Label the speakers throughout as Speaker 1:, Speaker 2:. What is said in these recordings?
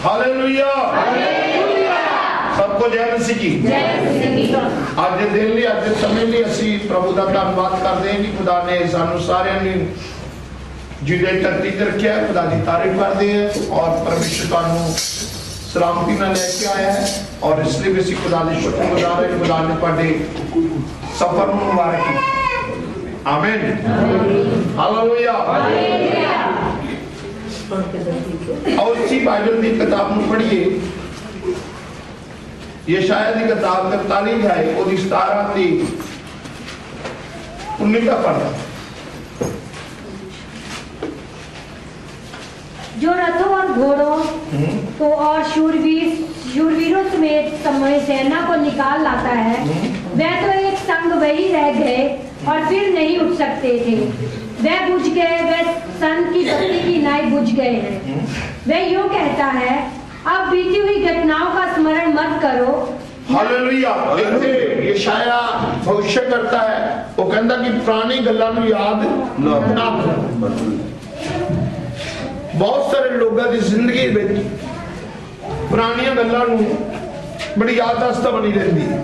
Speaker 1: Hallelujah. सबको जय मसीह की। आज दे दिन लिए आज दे समय लिए असी प्रभु का धन्यवाद करते हैं कि खुदा ने सानू सारे ने जिंदे धरती ते रखा है। खुदा की तारीफ करते हैं और परमेश्वर तुहानू सलामती में लेके आया है और इसलिए भी खुदा की शुक्रगुजार है। खुदा ने तुहाडे सफर में मुबारक की। आमीन। हालेलुया। और इसी बाइबल की किताब में पढ़िए यशायाह की किताब 43 है और 17 से 19 का पढ़ना।
Speaker 2: जो रथों और घोड़ों को और शूरवीरों समेत समूह सेना को निकाल लाता है, वह तो एक संग वही रह गए और फिर नहीं उठ सकते थे। वह बुझ गए, वह सन की बत्ती की नाई बुझ गए हैं। वह यूं कहता है, अब बीती हुई घटनाओं का स्मरण मत करो।
Speaker 1: हालेलुया। यशायाह भविष्य करता है, वो कहता कि पुरानी गल्लां नूं याद ना करो। बहुत सारे लोगों की जिंदगी में पुरानियां गल्लां नूं बड़ी याददाश्त बनी रहती है।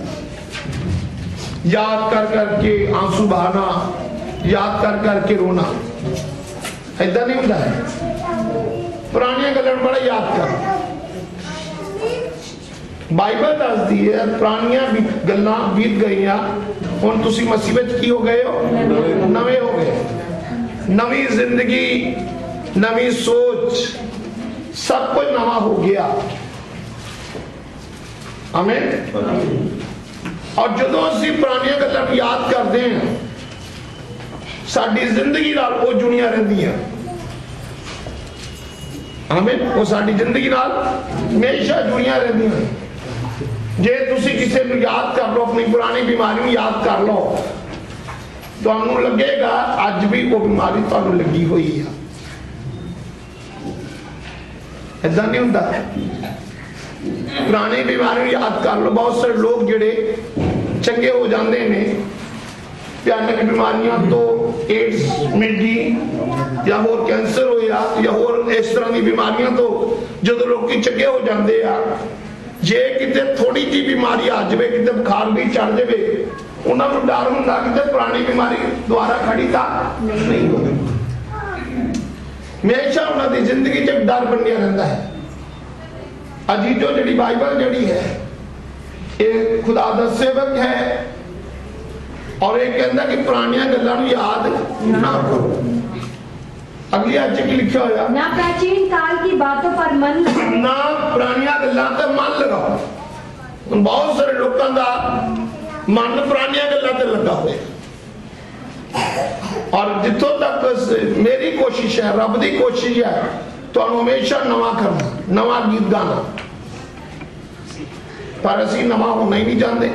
Speaker 1: याद कर करके आंसू बहाना, याद कर करके रोना, ऐसा नहीं होता है। पुरानियां गल्लां बड़ा याद कर। बाइबल दसदी है पुरानियां गल्लां बीत गई, हुण तुसीं मसीह विच की हो गए हो, नवे हो गए। नवी जिंदगी, नवी सोच, सब कुछ नवा हो गया। आमीन। और जदों असीं पुरानियां गल्लां नूं याद करते हैं, साडी जिंदगी नाल वो जुड़ियां रहिंदियां। आमीन। वो साडी जिंदगी नाल हमेशा जुड़ियां रहिंदियां। जे तुसी किसी को याद कर लो, अपनी पुरानी बीमारी में याद कर लो, तो आपको लगेगा अज भी वो बीमारी तुहानू लगी हुई है। ऐसा नहीं होता। पुरानी बीमारी याद कर लो। बहुत सारे लोग जिहड़े चंगे हो जाते हैं भयानक बीमारियां तो, एड्स मिली या होर कैंसर होया या होर इस तरह की बीमारियां तो जो लोग चंगे हो जाते हैं, जे किते थोड़ी जी बीमारी आ जाए, किते बुखार भी चढ़ जाए, उन्होंने डर होंदा कि पुरानी बीमारी दोबारा खड़ी तो नहीं होगी। हमेशा उन्होंने जिंदगी च डर बनिया रहता है। अजीजो जी बाइबल जी है ये खुदा दा सेवक है और ये कहता कि पुरानियां गल्लां नूं याद ना करो। अगली आज की लिखा होया,
Speaker 2: ना प्राचीन काल की बातों पर मन लगाओ,
Speaker 1: ना पुरानियां गल्लां ते मन लगाओ। बहुत सारे लोगों का मन पुरानियां गल्लां ते लगा हुआ। और जितों तक मेरी कोशिश है, रब की कोशिश है, तो हमेशा नवा करना, नवा गीत गाना। पर असी नवा होना ही नहीं चाहते।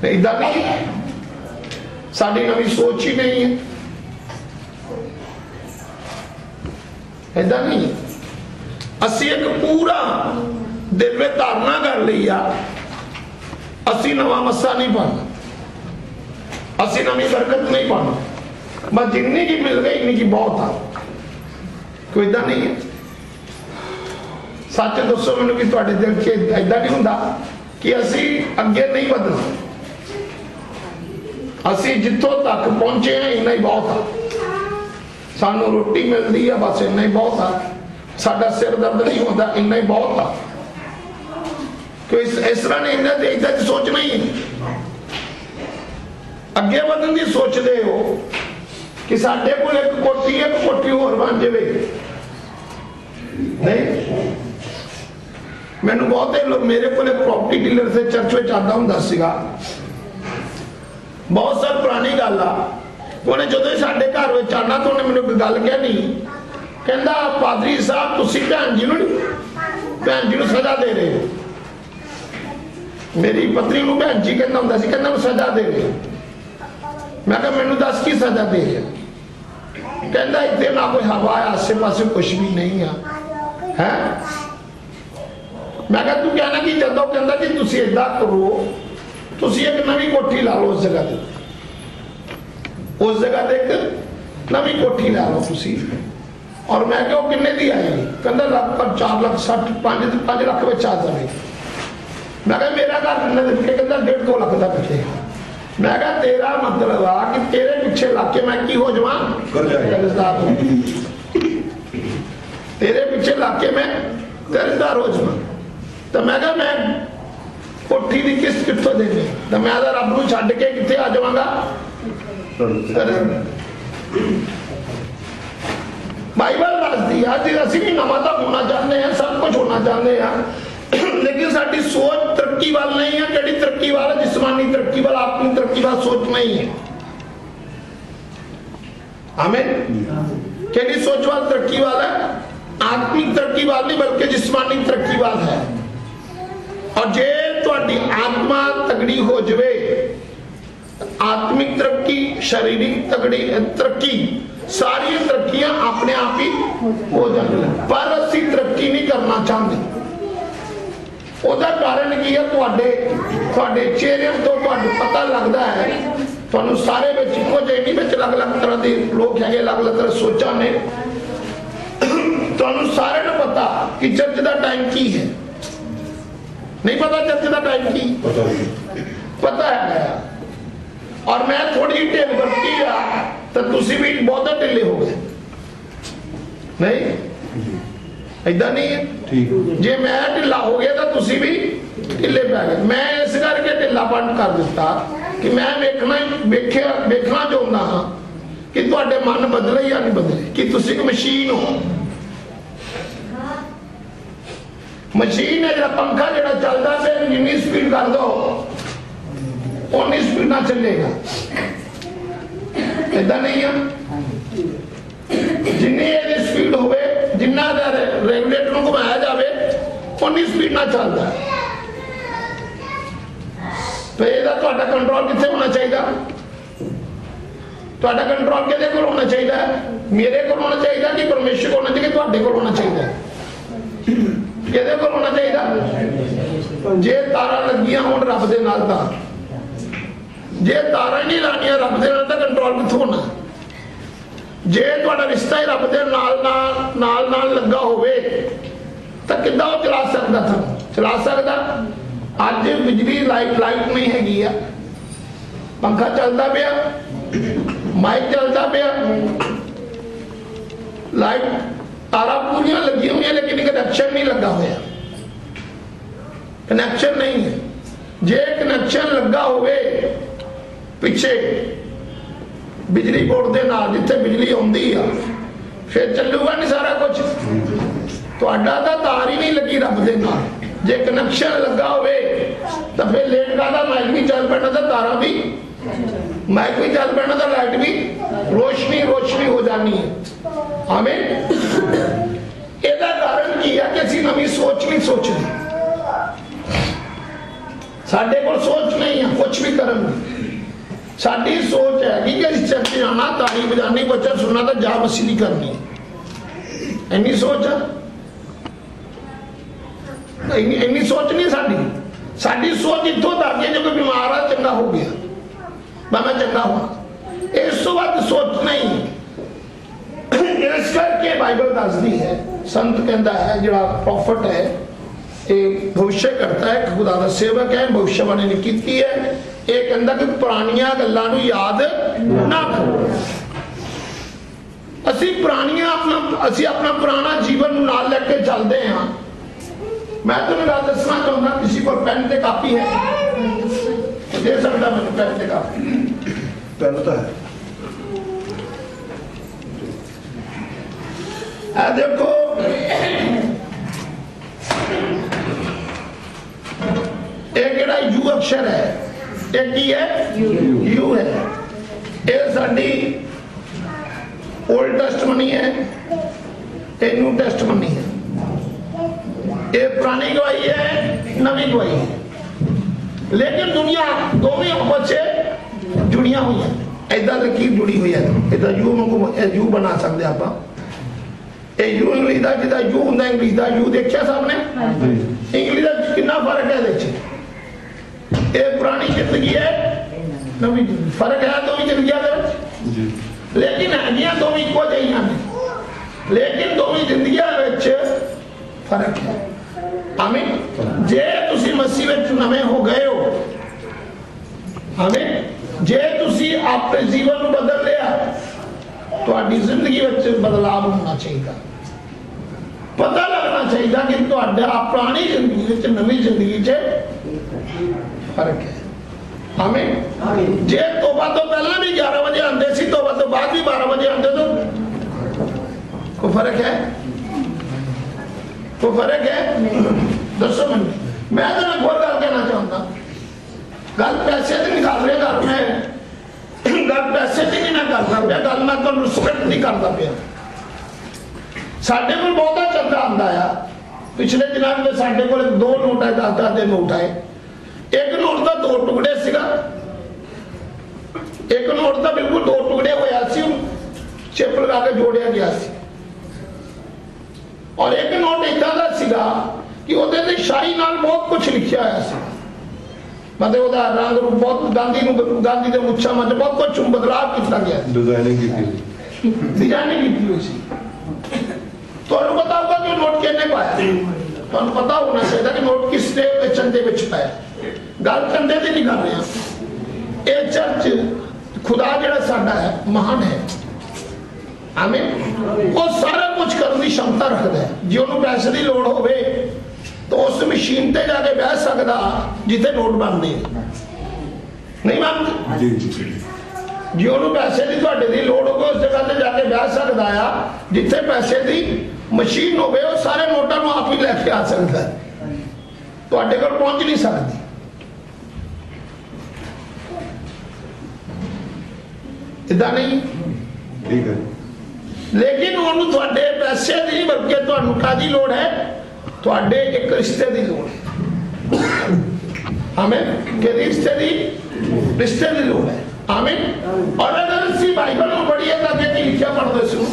Speaker 1: इदा नहीं, साड़ी नवी सोच ही नहीं है। ऐसा नहीं, असी एक पूरा दिल में धारणा कर ली आ, असी नवा मस्सा नहीं पाना, असी नवी बरकत नहीं पाना, बस जिन्नी की मिल गई इन्नी की बहुत आ। कोई ऐसा नहीं है। सच दसो मैनू कि तुहाडे दिल च ऐसा नहीं होंदा कि असी अगे नहीं बढ़ना, असी जिथों तक पहुंचे हैं इन्ना ही बहुत आ। सानू रोटी मिलती है बस इन्ना ही बहुत आ। साडा सिर दर्द नहीं होता इन्ना ही बहुत आ। कोई इस तरह नहीं, इन्ना सोचना ही अगे बढ़ने की सोचते हो कि साडे कोल एक कोठी होर बन जाए। नहीं, मैनू बहुते लोग, मेरे को प्रॉपर्टी डीलर से चर्च में आता हुंदा सीगा, बहुत साल पुरानी गल आ। उन्हें जो साडे घर में आना तो उन्हें मैंने कोई गल कहनी, कहता पादरी साहब तुसी भैन जी नूं सजा दे रहे हो। मेरी पत्नी नूं भैन जी कहता हुंदा सी, कहता सजा दे रहे हो। मैं कहा मैनू दस की सजा दे रहे? कहता इतने ना कोई हवा है, आसे पासे कुछ भी नहीं है। मैं कहा तू कहना कि जदों कहता कि तुसी इदा करो, तुसी एक नवी कोठी ला लो, उस जगह एक नवी कोठी ला लो तुसी। और मैं क्या किन्ने दी आएगी, कहता लगभग 4 लाख 60 5 लाख में आ जाए। मैं क्या मेरा घर किन्ने दे पिछे, कहता 1.5-2 लाख का पिछे। मैं क्या तेरा मतलब आ कि तेरे पिछे लग के मैं की हो जावा कर्जदार हो, तेरे पिछे लग के मैं कर्जदार हो जावा। तो मैं क्या मैं कोठी की किस्त कितों देनी, तो मैं रब नूं छड्ड के कित्थे आ जावांगा। बाइबल दसदी है कि असीं भी नवां तां होना चाहते हैं, सब कुछ होना चाहते हैं, लेकिन साडी सोच तरक्की वाल नहीं है। किहड़ी तरक्की वाल है? जिस्मानी तरक्की वाल, अपनी तरक्की वाल सोच नहीं है। आमीन। किहड़ी सोच वाल तरक्की वाल है? आत्मिक तरक्की वाल नहीं बल्कि जिस्मानी तरक्की वाल है। और जे तुहाडी आत्मा तगड़ी हो जाए, आत्मिक तरक्की, शारीरिक तरक्की, सारी तरक्कियां अपने आप ही हो जाती, पर असी तरक्की नहीं करना चाहते। ਉਹਦਾ कारण की है? ਤੁਹਾਡੇ ਚਿਹਰਿਆਂ ਤੋਂ ਤੁਹਾਨੂੰ पता लगता है, ਤੁਹਾਨੂੰ ਸਾਰੇ ਵਿੱਚ ਇੱਕੋ ਜਿਹੇ ਨਹੀਂ, ਵਿੱਚ ਅਲੱਗ-ਅਲੱਗ ਤਰ੍ਹਾਂ ਦੇ ਲੋਕ ਹੈਗੇ, ਅਲੱਗ-ਅਲੱਗ ਤਰ੍ਹਾਂ ਸੋਚਾਂ ਨੇ। ਤੁਹਾਨੂੰ ਸਾਰਿਆਂ ਨੂੰ ਪਤਾ ਕਿ ਚਰਚ ਦਾ ਟਾਈਮ ਕੀ ਹੈ। नहीं पता चर्च का टाइम की पता है। और मैं थोड़ी ढिल वरती आ तो तुसी भी बहुत ढिले हो गए, नहीं ऐदा नहीं है। जे मैं ढिला हो गया तो तुसी भी ढिले पै गए। मैं इस करके ढिलापन कर दिता कि मैं वेखना चाहता हाँ कि तुहाडे मन बदले या नहीं बदले, कि तुसी एक मशीन हो। मशीन है जो पंखा जो चलता है, जिन्नी स्पीड कर दो उन्नी स्पीड ना चलेगा, ऐसा नहीं है। जिन्नी स्पीड हो, जिन्ना रेगुलेटर को घुमाया जाए उन्नी स्पीड ना चलता। तो यह कंट्रोल कितने होना चाहिए? तुहाडा कंट्रोल किहदे कोल होना चाहिए? मेरे को होना चाहिए कि परमेश्वर को होना चाहिए? तुहाडे कोल होना चाहिए? किहदे कोल होना चाहिए? जे तारा लगियां होण रब दे नाल, तां जे तारा ही नहीं लानियां रब दे नाल, तां कंट्रोल कित्थों होना? जे तुहाडा रिश्ता ही रब दे नाल लगा होवे तां किद्दां ओह चला सकदा था? चला सकदा। अज बिजली लाइट नहीं हैगी आ, पंखा चलता पिया, माइक चलता पिया, लाइट तारा पूरियां लगी हुई, लेकिन कनेक्शन नहीं लगा हुआ। कनेक्शन नहीं है। जे कनेक्शन लगा होवे पिछे बिजली बोर्ड दे नाल, जिथे बिजली आउंदी आ, फिर चलूगा नहीं सारा कुछ। तुहाडा तां तार ही नहीं लगी रब दे नाल। जे कनेक्शन लगा होवे तो फिर लेट का माइक भी चल पैना, तो तारा भी माइक भी चल पैना, तो लाइट भी रोशनी हो जानी है। आमीन। ਇਹਦਾ कारण की है कि ਅਸੀਂ नवी सोच नहीं सोचनी। ਸਾਡੇ ਕੋਲ सोच नहीं है कुछ भी करन ਦੀ। ਸਾਡੀ सोच है कि इस चर्च जाना, ताली बजानी, वचन सुनना, तो जा मसीह नहीं करनी। इन्नी सोच है? इन्नी सोच नहीं साडी। साडी सोच इत्थों तक है जो कोई बीमार है चंगा हो गया, मैं चंगा हुआ, इस तो बाद सोच नहीं। इस करके बाइबल दसदी है, संत कहता है, जो प्रॉफिट है, भविष्य करता है, खुदा का सेवक है, भविष्यवाणी ने की है। ये कहता कि पुरानियां गल्लां नूं याद ना करो। असी अपना पुराना जीवन नाल लेके चलते हैं। मैं तुम्हें गल दसना चाहूंगा, किसी को पेन ते कापी है? दे सकता मैं पेन ते कापी?
Speaker 3: पेन तो है।
Speaker 1: देखो एक यू अक्षर है, एक की है यू है। ये साडी ओल्ड टेस्टमनी है, ये न्यू टेस्टमनी है। ये पुरानी गवाही है, नवी गवाही है। लेकिन दुनिया दोवें आपस से जुड़िया हुई है, ऐदा लकीर जुड़ी हुई है। इदा यू बना सकते आप। यू इंग्लिश का जिदा यू होंगे, इंग्लिश का यू देखा सबने? इंग्लिश का कितना फर्क है? ये पुरानी जिंदगी है, नवी फर्क है, दो जिंदगी, लेकिन है दो इको जही ने। लेकिन दोवें जिंदगियां विच फर्क है। आमीन। जे तुसी मसीह विच नवे हो गए हो, आमीन, जे तुसी अपने जीवन को बदल लिया, तुहाडी जिंदगी विच बदलाव होना चाहिए। पता लगना चाहिए कि तुहाडा पुरानी जिंदगी विच नवी जिंदगी च फर्क है। आमीन। जे तौबा तो पहले भी 11 बजे आते सी, तौबा तो बाद भी 12 बजे आते, तो कोई फर्क है? कोई फर्क है? दसो मैं तो एक और गल कहना चाहता, गल पैसे की नहीं कर रहा, घर में गल पैसे की नहीं मैं करता पाया, गल मैं तुहानू रिस्पेक्ट नहीं करता पाया। साडे कोल बहुता चंगा आंदा आ, पिछले दिनों में साडे कोल 2 नोट आए, 10-10 दे नोट आए। एक नोट का 2 टुकड़े सीगा, एक नोट का बिल्कुल 2 टुकड़े होया सी, चिप लगा के जोड़िया गया सी। और एक नोट इदा का सीगा कि उहदे ते शाही नाल बहुत कुछ लिखा होया सी, मतलब उहदा रंग रूप बहुत, गांधी दे मुच्छां मच बहुत कुछ बदलाव किया गया, डिजाइनिंग की हुई सी। तुहानू पता होगा कि नोट किसने पाया, तुहानू पता होना चाहिए कि नोट किसने चंदे विच पाया। गल चंदे दी नहीं कर रहे हैं। ये चर्च खुदा जिहड़ा साडा है महान है, आमीन, वो सारा कुछ करने की क्षमता रखता है। जे उन्होंने पैसे की लोड़ होवे तो उस मशीन ते जाके बह सकदा जिथे नोट बनते नहीं बनते। जे उन्होंने पैसे की तुहाडे दी लोड़ होवे उस जगह ते जाके बह सकदा आ जिथे पैसे की मशीन होवे, वो सारे नोटां नूं आप ही लैके आ सकदा है, तुहाडे कोल पहुंच नहीं सकदी। इदा नहीं, ठीक है। लेकिन उन्होंने तुहाडे पैसे की बल्कि तुहानू कादी लोड़ है, तुहाडे एक रिश्ते की लोड़ है। आमीन। कि रिश्ते की लोड़ है। आमीन। और अगर असीं बाइबल को पढ़िए तो अगे की लिखा पढ़दे सुनो,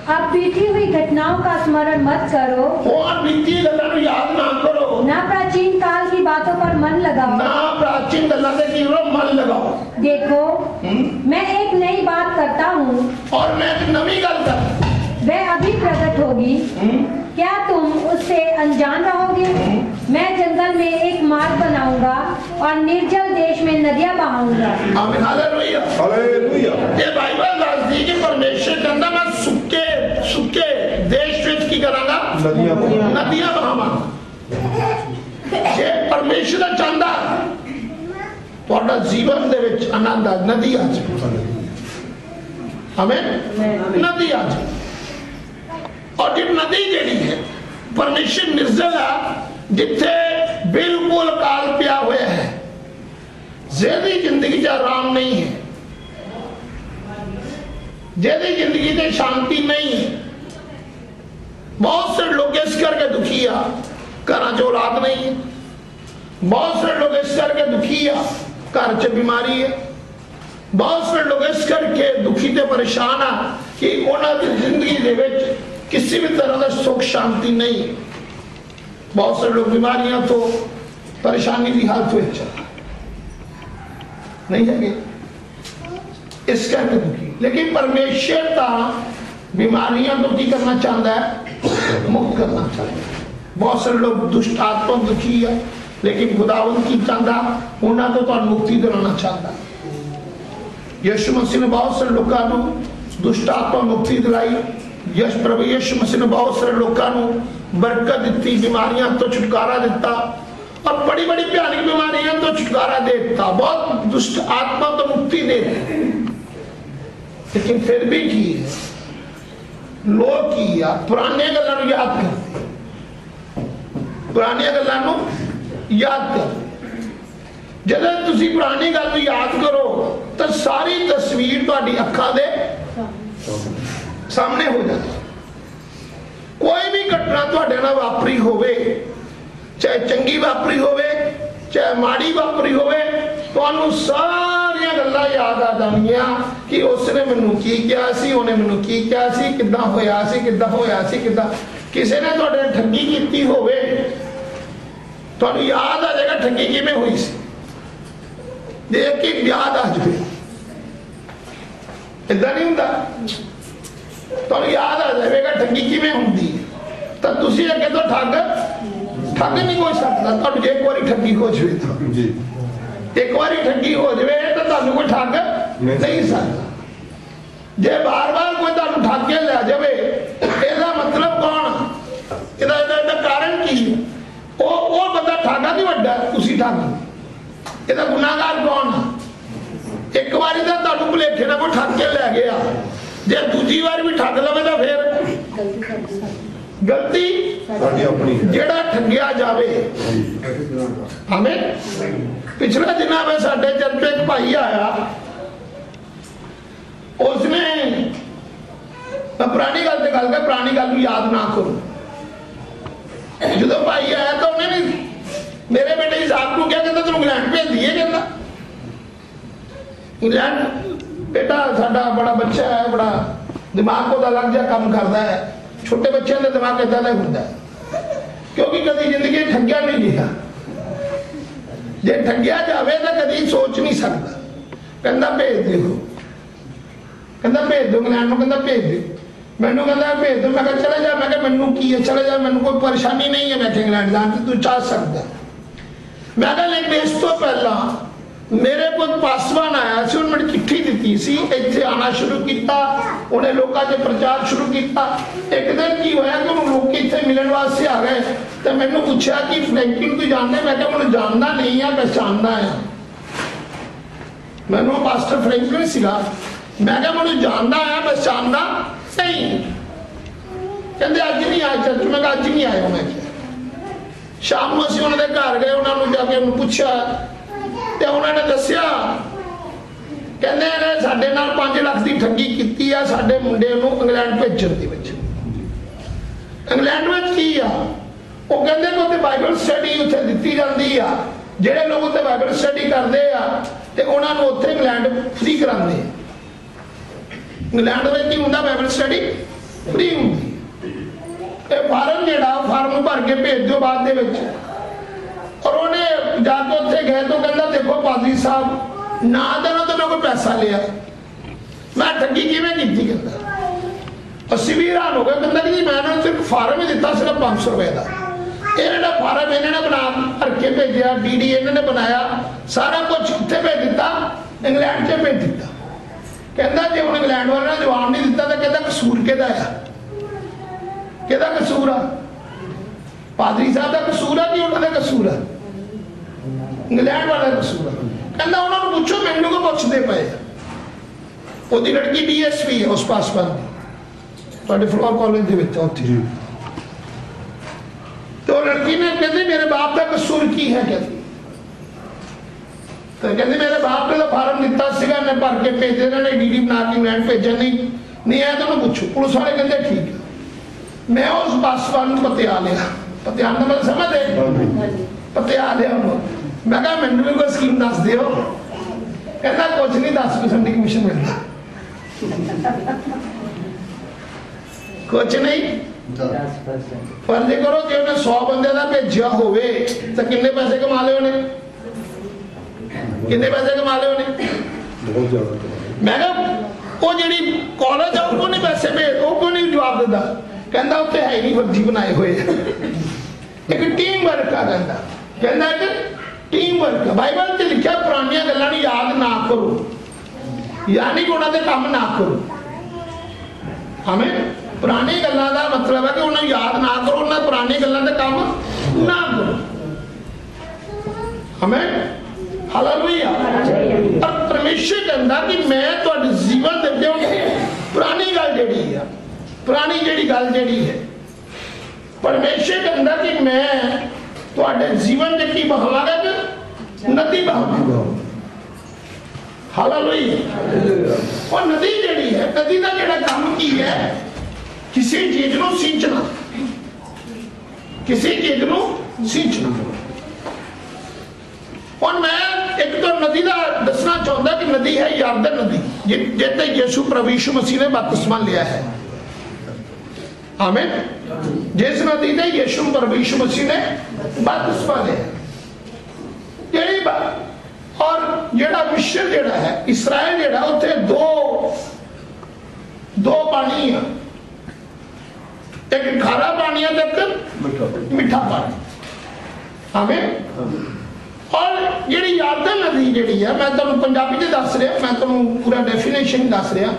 Speaker 2: अब बीती हुई घटनाओं का स्मरण मत करो,
Speaker 1: और बीती गल्लां नूं याद ना करो,
Speaker 2: ना प्राचीन काल की बातों पर मन लगाओ,
Speaker 1: ना प्राचीन गल्लां ते की करो मन लगाओ।
Speaker 2: देखो मैं एक नई बात करता हूँ, और
Speaker 1: मैं एक नवी गल कर,
Speaker 2: वह अभी प्रकट होगी, क्या तुम उससे अनजान रहोगे? मैं जंगल में एक मार्ग बनाऊंगा और निर्जल देश में नदियां बहाऊंगा।
Speaker 1: आमीन। Hallelujah, hallelujah. ये बाइबल दसदी कि परमेश्वर कहंदा मैं सुक्के देश विच की करांगा, नदियां बहावांगा। जे परमेश्वर चाहंदा तुहाडा जीवन दे विच आनंद आ, नदी आ जाए। आमीन। नदी आ जाए। और जो नदी जी है परमेश्वर निर्जल है, जिथे बिल्कुल काल पिया हुआ है, जेदी जिंदगी च आराम नहीं है, जेदी जिंदगी में शांति नहीं है। बहुत से लोग इस करके दुखी आ, घर च औलाद नहीं है। बहुत से लोग इस करके दुखी आ, घर च बीमारी है। बहुत से लोग इस करके दुखी ते परेशान आ कि उन्होंने जिंदगी दे विच किसी भी तरह का सुख शांति नहीं। बहुत से लोग बीमारियां तो परेशानी की हालत में नहीं है, इस करके दुखी। लेकिन परमेश्वर का बीमारियां तो की करना चाहता है, मुक्त करना चाहता है। बहुत से लोग दुष्ट आत्मा दुखी है, लेकिन खुदावंद की चाहता उन्होंने तो मुक्ति दिलाना चाहता। यीशु मसीह ने बहुत से लोगों को दुष्ट आत्मा मुक्ति दिलाई। यश प्रभु यीशु मसीह ने बहुत सारे लोगों को बरकत दी, बीमारियां तो छुटकारा दिता, और बड़ी बड़ी भयानक बीमारियां तो छुटकारा देता, बहुत दुष्ट आत्मा तो मुक्ति दे। लेकिन फिर भी की है, लोग की है पुराने गल्लां नूं याद करते, पुरानी गल्लां नूं याद करते। जदों तुसीं पुरानी गल नूं याद करो तो सारी तस्वीर तुहाडी अखां दे सामने हो जाती। कोई भी घटना तुहाडे नाल वापरी होवे, चाहे चंगी वापरी होवे चाहे माड़ी वापरी होवे, तुहानू सारियां गल्लां याद आ जाणगियां कि उसने मैनू की किया सी, उन्हें मैनू की किया सी, किद्दां होया सी, किद्दां होया सी, किद्दां किसी ने तुहाडे ठगी कीती होवे, तुहानू याद आ जाएगा ठगी किवें होई सी। देख के याद आ जाए, इदां नहीं हुंदा। ਤੁਹਾਨੂੰ ਯਾਦ ਆ ਜਾਵੇਗਾ ਠੱਗੀ ਕਿਵੇਂ ਹੁੰਦੀ ਹੈ। ਤਾਂ ਤੁਸੀਂ ਅੱਗੇ ਤੋਂ ਠੱਗ ਨਹੀਂ ਹੋ ਸਕਦਾ। ਤੁਹਾਨੂੰ ਜੇ ਇੱਕ ਵਾਰੀ ਠੱਗੀ ਹੋ ਜਾਵੇ ਤਾਂ ਜੀ, ਇੱਕ ਵਾਰੀ ਠੱਗੀ ਹੋ ਜਾਵੇ ਤਾਂ ਤੁਹਾਨੂੰ ਕੋਈ ਠੱਗ ਨਹੀਂ ਸਕਦਾ। ਜੇ ਬਾਰ-ਬਾਰ ਕੋਈ ਤੁਹਾਨੂੰ ਠੱਗ ਕੇ ਲੈ ਜਾਵੇ, ਇਹਦਾ ਮਤਲਬ ਕੌਣ, ਇਹਦਾ ਕਾਰਨ ਕੀ? ਉਹ ਬੰਦਾ ਠੱਗਾ ਨਹੀਂ ਵੱਡਾ, ਤੁਸੀਂ ਠੱਗ। ਇਹਦਾ ਗੁਨਾਹਗਾਰ ਕੌਣ? ਇੱਕ ਵਾਰੀ ਤਾਂ ਤੁਹਾਨੂੰ ਭੁਲੇਖੇ ਨਾਲ ਕੋਈ ਠੱਗ ਕੇ ਲੈ ਗਿਆ, ਜੇ ਦੂਜੀ ਵਾਰ ਵੀ ਠੱਗ ਲਵੇ ਤਾਂ ਫਿਰ ਗਲਤੀ ਆਪਣੀ। ਜਿਹੜਾ ਠੱਗਿਆ ਜਾਵੇ, ਹਮੇ ਪਿਛਲੇ ਦਿਨਾਂ ਵਿੱਚ ਸਾਡੇ ਚਰਚ ਇੱਕ ਭਾਈ ਆਇਆ, ਉਸਨੇ ਪੁਰਾਣੀ ਗੱਲ ਤੇ ਗੱਲ ਕਰ, ਪੁਰਾਣੀ ਗੱਲ ਨੂੰ ਯਾਦ ਨਾ ਕਰੋ। ਜਦੋਂ ਭਾਈ ਆਇਆ ਤਾਂ ਉਹਨੇ ਵੀ ਮੇਰੇ ਬੇਟੇ ਇਸਾਕ ਨੂੰ ਕਿਹਾ, ਕਹਿੰਦਾ ਤੈਨੂੰ ਇੰਗਲੈਂਡ ਭੇਜ ਦਈਏ। ਕਹਿੰਦਾ ਇੰਗਲੈਂਡ ਬੇਟਾ ਸਾਡਾ ਬੜਾ ਬੱਚਾ ਹੈ, ਬੜਾ ਦਿਮਾਗ ਉਹਦਾ ਲੱਗ ਜਾ ਕੰਮ ਕਰਦਾ ਹੈ। ਛੋਟੇ ਬੱਚਿਆਂ ਦਾ ਦਿਮਾਗ ਏਦਾਂ ਦਾ ਹੁੰਦਾ ਕਿਉਂਕਿ ਕਦੀ ਜ਼ਿੰਦਗੀ ਠੱਗਿਆ ਨਹੀਂ ਗਿਆ। ਜੇ ਠੱਗਿਆ ਜਾਵੇ ਤਾਂ ਕਦੀ ਸੋਚ ਨਹੀਂ ਸਕਦਾ। ਕਹਿੰਦਾ ਭੇਜ ਦਿਓ, ਕਹਿੰਦਾ ਭੇਜ ਦਿਓ ਇੰਗਲੈਂਡ ਨੂੰ, ਕਹਿੰਦਾ ਭੇਜ ਦਿਓ। ਮੈਨੂੰ ਕਹਿੰਦਾ ਭੇਜ ਦਿਓ। ਮੈਂ ਕਿਹਾ ਚਲੇ ਜਾ। ਮੈਂ ਕਿਹਾ ਮੈਨੂੰ ਕੀ ਹੈ, ਚਲੇ ਜਾ, ਮੈਨੂੰ ਕੋਈ ਪਰੇਸ਼ਾਨੀ ਨਹੀਂ ਹੈ, ਮੈਂ ਇੰਗਲੈਂਡ ਜਾਣ ਦੀ, ਤੂੰ ਚਾਹ ਸਕਦਾ। ਮੈਂ ਕਿਹਾ ਲੇਕਿਨ ਇਸ ਤੋਂ ਪਹਿਲਾਂ ਮੇਰੇ ਕੋਲ ਪਾਸਵਾਨ ਆਇਆ ਸੀ, ਉਹਨੇ ਮੈਨੂੰ ਚਿੱਠੀ ਦਿੱਤੀ ਸੀ, ਇੱਥੇ ਆਣਾ ਸ਼ੁਰੂ ਕੀਤਾ, ਉਹਨੇ ਲੋਕਾਂ 'ਚ ਪ੍ਰਚਾਰ ਸ਼ੁਰੂ ਕੀਤਾ। ਇੱਕ ਦਿਨ ਕੀ ਹੋਇਆ ਕਿ ਉਹਨੂੰ ਲੋਕ ਇੱਥੇ ਮਿਲਣ ਵਾਸਤੇ ਆ ਗਏ ਤੇ ਮੈਨੂੰ ਪੁੱਛਿਆ ਕਿ ਫਰੈਂਕਲਿਨ ਤੂੰ ਜਾਣਦਾ? ਮੈਂ ਕਿਹਾ ਮੈਨੂੰ ਜਾਣਦਾ ਨਹੀਂ ਆ, ਪਛਾਣਦਾ ਆ। ਮੈਨੂੰ ਪਾਸਟਰ ਫਰੈਂਕਲਿਨ ਸੀਗਾ। ਮੈਂ ਕਿਹਾ ਮੈਨੂੰ ਜਾਣਦਾ ਆ, ਪਛਾਣਦਾ ਨਹੀਂ। ਕਹਿੰਦੇ ਅੱਜ ਨਹੀਂ ਆਏ ਚਰਚ। ਮੈਂ ਕਿਹਾ ਅੱਜ ਨਹੀਂ ਆਇਆ। ਮੈਂ ਕਿਹਾ ਸ਼ਾਮ ਨੂੰ ਅਸੀਂ ਉਹਨਾਂ ਦੇ ਘਰ ਗਏ, ਉਹਨਾਂ ਨੂੰ ਜਾ ਕੇ ਉਹਨੂੰ ਪੁੱਛਿਆ ਤੇ ਉਹਨਾਂ ਨੇ ਦੱਸਿਆ, ਕਹਿੰਦੇ ਨੇ ਸਾਡੇ ਨਾਲ 5 ਲੱਖ ਦੀ ਠੱਗੀ ਕੀਤੀ ਆ ਸਾਡੇ ਮੁੰਡੇ ਨੂੰ ਇੰਗਲੈਂਡ ਭੇਜਣ ਦੇ ਵਿੱਚ। ਇੰਗਲੈਂਡ ਵਿੱਚ ਕੀ ਆ? ਉਹ ਕਹਿੰਦੇ ਕਿ ਉੱਥੇ ਬਾਈਬਲ ਸਟੱਡੀ ਉੱਥੇ ਦਿੱਤੀ ਜਾਂਦੀ ਆ। ਜਿਹੜੇ ਲੋਕ ਉੱਥੇ ਬਾਈਬਲ ਸਟੱਡੀ ਕਰਦੇ ਆ ਤੇ ਉਹਨਾਂ ਨੂੰ ਉੱਥੇ ਇੰਗਲੈਂਡ ਫ੍ਰੀ ਕਰਾਉਂਦੇ ਆ। ਇੰਗਲੈਂਡ ਵਿੱਚ ਕੀ ਹੁੰਦਾ? ਬਾਈਬਲ ਸਟੱਡੀ ਫ੍ਰੀ ਹੁੰਦੀ। ਇਹ ਫਾਰਮ ਜਿਹੜਾ ਫਾਰਮ ਨੂੰ ਭਰ ਕੇ ਭੇਜ ਦਿਓ ਬਾਅਦ ਦੇ ਵਿੱਚ। ਔਰ ਉਹਨੇ ਜਾ ਕੇ ਉੱਥੇ ਗਏ ਤਾਂ ਕਹਿੰਦਾ ਦੇਖੋ ਪਾਦਰੀ ਸਾਹਿਬ, ਨਾ ਦੇਣਾ ਤਾਂ ਮੈਂ ਕੋਈ ਪੈਸਾ ਲਿਆ, ਮੈਂ ਠੱਗੀ ਕਿਵੇਂ ਕੀਤੀ? ਕਹਿੰਦਾ ਅਸੀਂ ਵੀ ਹੈਰਾਨ ਹੋ ਗਏ। ਕਹਿੰਦਾ ਕਿ ਜੀ ਮੈਂ ਇਹਨਾਂ ਨੂੰ ਸਿਰਫ ਫਾਰਮ ਹੀ ਦਿੱਤਾ ਸਿਰਫ 500 ਰੁਪਏ ਦਾ। ਇਹਨਾਂ ਦਾ ਫਾਰਮ ਇਹਨਾਂ ਨੇ ਬਣਾ ਭਰ ਕੇ ਭੇਜਿਆ, ਡੀਡੀ ਇਹਨਾਂ ਨੇ ਬਣਾਇਆ, ਸਾਰਾ ਕੁਝ ਕਿੱਥੇ ਭੇਜ ਦਿੱਤਾ? ਇੰਗਲੈਂਡ 'ਚ ਭੇਜ ਦਿੱਤਾ। ਕਹਿੰਦਾ ਜੇ ਹੁਣ ਇੰਗਲੈਂਡ ਵਾਲਿਆਂ ਨੇ ਜਵਾਬ ਨਹੀਂ ਦਿੱਤਾ ਤਾਂ ਕਹਿੰਦਾ ਕਸੂਰ ਕਿਹਦਾ ਆ? ਕਿਹਦਾ ਕਸੂਰ ਆ? ਪਾਦਰੀ ਸਾਹਿਬ ਦਾ ਕਸੂਰ ਆ ਕਿ ਉਹਨਾਂ ਦਾ ਕਸੂਰ ਆ? ਇੰਗਲੈਂਡ ਵਾਲਾ ਕਸੂਰ ਆ। ਕਹਿੰਦਾ ਉਹਨਾਂ ਨੂੰ ਪੁੱਛੋ, ਮੈਨੂੰ ਕੋ ਪੁੱਛਦੇ ਪਏ ਆ। ਉਹਦੀ ਲੜਕੀ ਡੀਐਸਪੀ ਹੈ ਉਸ ਪਾਸਵਾਨ ਦੀ, ਤੁਹਾਡੇ ਫਲੋਰ ਕਾਲਜ ਦੇ ਵਿੱਚ ਉੱਥੇ। ਤੇ ਉਹ ਲੜਕੀ ਨੇ ਕਹਿੰਦੀ ਮੇਰੇ ਬਾਪ ਦਾ ਕਸੂਰ ਕੀ ਹੈ? ਕਹਿੰਦੇ ਮੇਰੇ ਬਾਪ ਨੇ ਤਾਂ ਫਾਰਮ ਦਿੱਤਾ ਸੀਗਾ, ਇਹਨੇ ਭਰ ਕੇ ਭੇਜੇ, ਇਹਨਾਂ ਨੇ ਡੀਡੀ ਬਣਾ ਕੇ ਇੰਗਲੈਂਡ ਭੇਜਿਆ। ਨਹੀਂ ਆਇਆ ਤਾਂ ਉਹਨੂੰ ਪੁੱਛੋ। ਪੁਲਿਸ ਵਾਲੇ ਕਹਿੰਦੇ ਠੀਕ ਹੈ। ਮੈਂ ਉਸ ਪਾਸਵਾਨ ਨੂੰ ਪਤਿਆ ਲਿਆ। ਪਤਿਆਣ ਦਾ ਮਤਲਬ ਸਮਝਦੇ? ਪਤਿਆ ਲਿਆ ਉਹਨੂੰ। ਮੈਂ ਕਿਹਾ ਮੈਨੂੰ ਵੀ ਕੋਈ ਸਕੀਮ ਦੱਸ ਦਿਓ। ਕਹਿੰਦਾ ਕੁਝ ਨਹੀਂ, 10% ਦੀ ਕਮਿਸ਼ਨ ਮਿਲਦਾ। ਕੁਝ ਨਹੀਂ, 10%। ਪਰ ਜੇ ਕਰੋ ਜੇ ਉਹਨੇ 100 ਬੰਦੇ ਦਾ ਭੇਜਿਆ ਹੋਵੇ ਤਾਂ ਕਿੰਨੇ ਪੈਸੇ ਕਮਾ ਲਏ ਉਹਨੇ? ਕਿੰਨੇ ਪੈਸੇ ਕਮਾ ਲਏ ਉਹਨੇ? ਬਹੁਤ ਜ਼ਿਆਦਾ। ਮੈਂ ਕਿਹਾ ਉਹ ਜਿਹੜੀ ਕਾਲਜ ਆ ਉਹ ਨਹੀਂ ਪੈਸੇ ਭੇਜ, ਉਹ ਕਿਉਂ ਨਹੀਂ ਜਵਾਬ ਦਿੰਦਾ? ਕਹਿੰਦਾ ਉੱਥੇ ਹੈ ਨਹੀਂ, ਫਰਜੀ ਬਣਾਏ ਹੋਏ। ਇੱਕ ਟੀਮ ਵਰਕ ਆ। ਕਹਿੰਦਾ ਕਿ ਟੀਮ ਵਰਕ। ਬਾਈਬਲ 'ਚ ਲਿਖਿਆ ਪੁਰਾਣੀਆਂ ਗੱਲਾਂ ਨੂੰ ਯਾਦ ਨਾ ਕਰੋ, ਯਾਨੀ ਕਿ ਉਹਨਾਂ ਦੇ ਕੰਮ ਨਾ ਕਰੋ। ਹਮੇ ਪੁਰਾਣੀ ਗੱਲਾਂ ਦਾ ਮਤਲਬ ਹੈ ਕਿ ਉਹਨਾਂ ਨੂੰ ਯਾਦ ਨਾ ਕਰੋ, ਉਹਨਾਂ ਪੁਰਾਣੀ ਗੱਲਾਂ ਦੇ ਕੰਮ ਨਾ ਕਰੋ। ਹਮੇ ਹਾਲੇਲੂਇਆ। ਪਰ ਪਰਮੇਸ਼ਰ ਕਹਿੰਦਾ ਕਿ ਮੈਂ ਤੁਹਾਡੇ ਜੀਵਨ ਦੇ ਵਿੱਚ ਪੁਰਾਣੀ ਗੱਲ ਜਿਹੜੀ ਆ, ਪੁਰਾਣੀ ਜਿਹੜੀ ਗੱਲ ਜਿਹੜੀ ਹੈ, ਪਰਮੇਸ਼ਰ ਕਹਿੰਦਾ ਕਿ ਮੈਂ ਤੁਹਾਡੇ ਜੀਵਨ ਦੇ ਕੀ ਬਹਾਵਾਂਗਾ? ਕਿ ਨਦੀ ਬਹਾਵਾਂਗਾ। ਹਾਲੇਲੂਇਆ। ਉਹ ਨਦੀ ਜਿਹੜੀ ਹੈ, ਨਦੀ ਦਾ ਜਿਹੜਾ ਕੰਮ ਕੀ ਹੈ? ਕਿਸੇ ਚੀਜ਼ ਨੂੰ ਸਿੰਚਣਾ, ਕਿਸੇ ਚੀਜ਼ ਨੂੰ ਸਿੰਚਣਾ। ਹੁਣ ਮੈਂ ਇੱਕ ਤਾਂ ਨਦੀ ਦਾ ਦੱਸਣਾ ਚਾਹੁੰਦਾ ਕਿ ਨਦੀ ਹੈ ਯਰਦਨ ਨਦੀ, ਜਿੱਥੇ ਯਿਸੂ ਪ੍ਰਭੂ ਯਿਸੂ ਮਸੀਹ ਨੇ ਬਪਤਿਸਮਾ ਲਿਆ ਹੈ। ਆਮੀਨ। ਜਿਸ ਨਦੀ ਤੇ ਯਿਸੂ ਪ੍ਰਭੂ ਯਿਸੂ ਮਸੀਹ ਨੇ ਬਪਤਿਸਮਾ ਲਿਆ, ਜਿਹੜੀ ਔਰ ਜਿਹੜਾ ਮਿਸਰ ਜਿਹੜਾ ਹੈ, ਇਸਰਾਇਲ ਜਿਹੜਾ, ਉੱਥੇ ਦੋ ਪਾਣੀ ਆ। एक खारा पानी है, एक मीठा पानी। आमीन। और जी यारदन नदी जी है, मैं तुहानू पंजाबी च दस रहा, मैं तुहानू पूरा डेफिनेशन दस रहा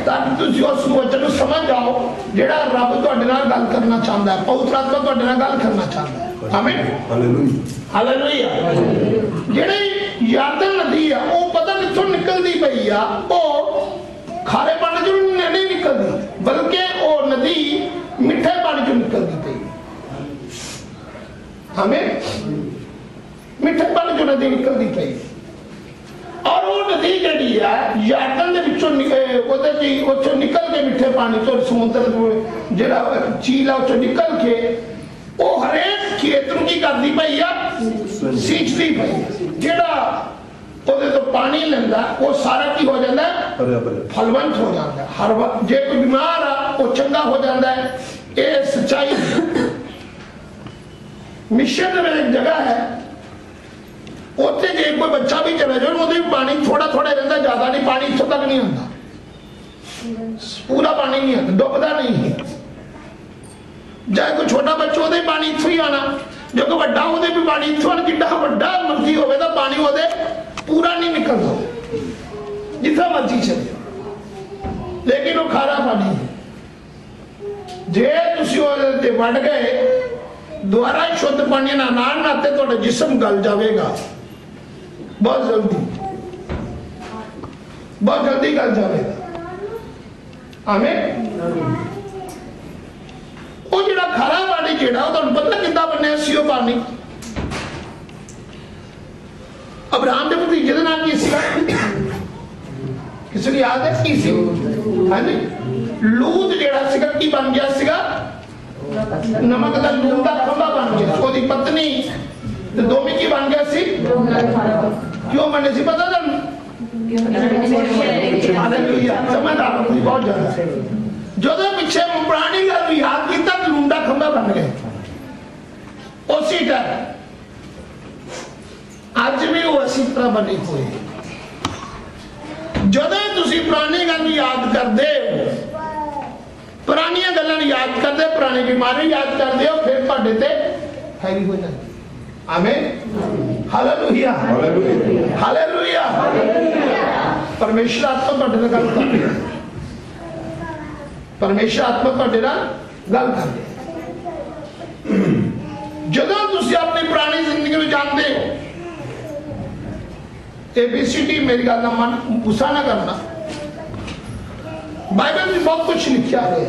Speaker 1: ताकि तुसीं उस वचन समझ जाओ जिहड़ा रब तुहाडे नाल गल करना चाहता है, पवित्र आत्मा तुहाडे नाल गल करना चाहता है। आमीन, हालेलुया। जिहड़ी यारदन नदी आ वो पता कित्थों निकलदी पई आ, वो खारे पानी चों नहीं निकलदी, बल्कि वो नदी मिठे पानी चों निकलदी पई। आमीन। मिठे पानी चों नदी निकलती पई, और वो नदी जी है यारदन दे विचों निकल के मिठे पानी तो समुद्र जिहड़ा झील है उसों निकल के वो हरेक खेत नूं की करदी पई आ, सींचदी पई। जिहड़ा ਉਹਦੇ ਤੋਂ पानी ਲੈਂਦਾ वो सारा की हो जाता है, फलवंत हो जाता है। हर वक्त जे कोई बीमार आ वो चंगा हो जाता है। ये सच्चाई। मिशन में एक जगह है, उत्थे जे कोई बच्चा भी चला जाए वो पानी थोड़ा थोड़ा रहता, ज्यादा नहीं, पानी इत्थों तक नहीं आता, पूरा पानी नहीं आता, डुबदा नहीं है। चाहे कोई छोटा बच्चा वो पानी इत्थों ही आना, जो कोई बड़ा वो भी पानी इत्थों आना, जिड्डा बड़ा मर्जी होवे तो पानी वो पूरा नहीं निकलता, जितना मर्जी चले, लेकिन वो खारा पानी है। जे तुसीं ओहदे वड़ गए दोबारा शुद्ध पानी ना नाते तो जिस्म गल जाएगा, बहुत जल्दी गल जाएगा। आमीन। वो जिहड़ा खारा पानी जिहड़ा तुहानूं पता किद्दां बनिया सी वो पानी? अब्राहम के भतीजे का नाम की सीगा? किसी को याद है की सी? हाँ जी, लूत जिहड़ा सीगा की बन गया सीगा? नमक का लून का खंभा बन गया। उसकी पत्नी दोमी की बन गया सी? क्यों बने सी पता तुहानूं? हालेलुया, समझदार हो बहुत ज्यादा। जो पिछे पुरानी गल याद किया लून का खंभा बन गया, उसी टाइम अज भी वो इसी तरह बनी हुई। जो तुसी पुरानी गल याद करते हो, पुरानिया गल्लां याद करते, पुरानी बीमारी याद करते हो, फिर तुहाडे ते हैवी हो जाती। आमीन, हालेलुया, हालेलुया। परमेश्वर आत्मा तुहाडे नाल गल कर रहा है, परमेश्वर आत्मा तुहाडे नाल गल कर रहा है। जदों तुसी अपनी पुरानी जिंदगी में जानते हो, एबीसीडी मेरी गल मन गुस्सा ना करना, बाइबल में बहुत कुछ लिखा है।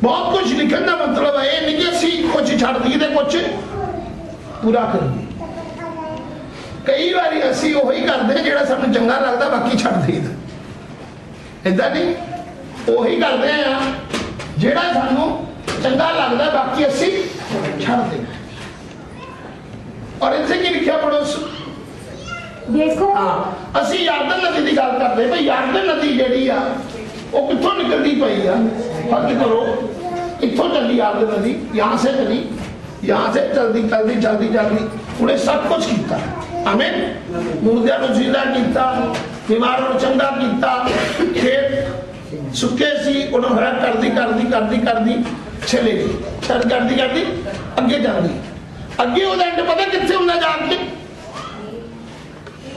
Speaker 1: बहुत कुछ लिखने का मतलब है नहीं कि असी कुछ छड़ दी ते कुछ पूरा करिए। कई बार असी वही करते जिहड़ा सानूं चंगा लगता, बाकी छड़ दईदा। इदां नहीं, वही करते हैं जिहड़ा सानूं चंगा लगता, बाकी असी छड़ दईदा। और इत्थे की लिखिया पढ़ो
Speaker 2: देखो।
Speaker 1: असी यारदन नदी की गल करते भाई, यारदन नदी जी आ वो कितों निकलती पई आ? फर्ज करो, इतों चली यारदन नदी, यहाँ से चली, यहाँ से चलती चलती चलती चलती उन्हें सब कुछ किया। आमीन। मुर्दियां नूं जिंदा किया, बीमारों नूं चंगा किया, खेत सुके सी उन्होंने हरा करती करती करती करती चले गई, करती करती अगे जाती। अगे वो एंड पता कितने होंदा जाके?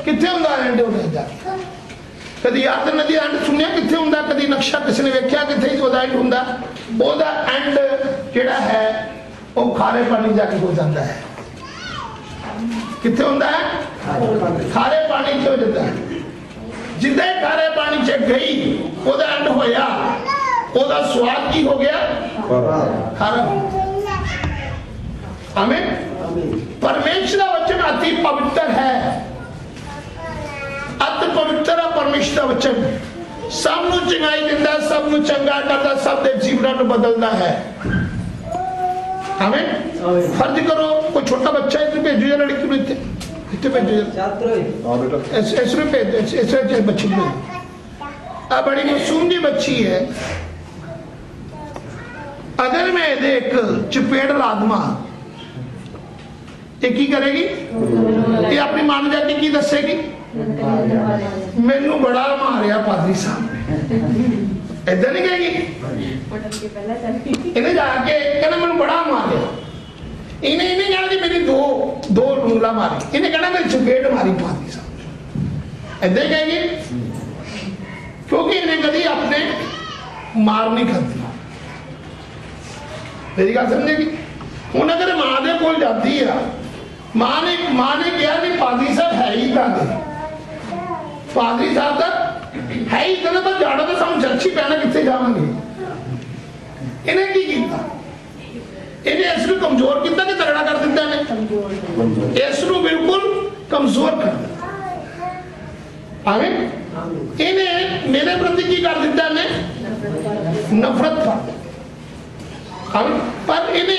Speaker 1: कितने होंदा एंड होंदा जाके? कदी यारदन नदी एंड सुनिया कितने होंदा? कदी नक्शा किसी ने वेख्या कितने ओदा एंड होंदा? ओदा एंड जिहड़ा है वो खारे पानी जाके हो जाता है। कितने होंदा है? खारे पानी च हो जाता है। जिद्दां ही खारे पानी च गई ओदा एंड होया, ओदा स्वाद की हो गया? खारा। आमीन। परमेश्वर का वचन अति पवित्र है, अति पवित्र परमेश्वर का वचन सबनूं चंगाई दिंदा, सबनूं चंगा करदा, सब दे जीवनां नूं बदलदा है। आमीन। फर्ज करो कोई छोटा बच्चा इधर भेजो या लड़की नूं इत्थे भेजो, इसमें भेज, इसमें बच्ची भेजो। अब बड़ी मासूम जी बच्ची है, अगर मैं इहदे एक चपेड़ ला देवां ये की करेगी? ये अपनी मां नूं जाके की दसेगी? मैनू बड़ा मारिया पादरी साहब ने, ऐसा नहीं कहेगी? इन्हें जाके कहना मैंने बड़ा मारिया, इन्हें इन्हें कहना जी मेरी दो उंगला मारी, इन्हें कहना मेरी चपेट मारी पादी साहब, ऐसे कहेंगे क्योंकि इन्हें कभी अपने मार नहीं खाती। मेरी गल समझेगी। हूँ अगर मां के कोल जाती है, मां ने कहा नहीं पादरी साहब है ही ताकि पादरी साहब तक है ही इतना तो जाना तो सानू चर्ची पैना कितने जावांगे। इन्हें की किया, इन्हें इसको कमजोर किया कि तगड़ा कर दिता ने, इसको बिल्कुल कमजोर कर दिया। आमीन। इन्हें मेरे प्रति की कर दिता ने, नफरत कर। पर इन्हें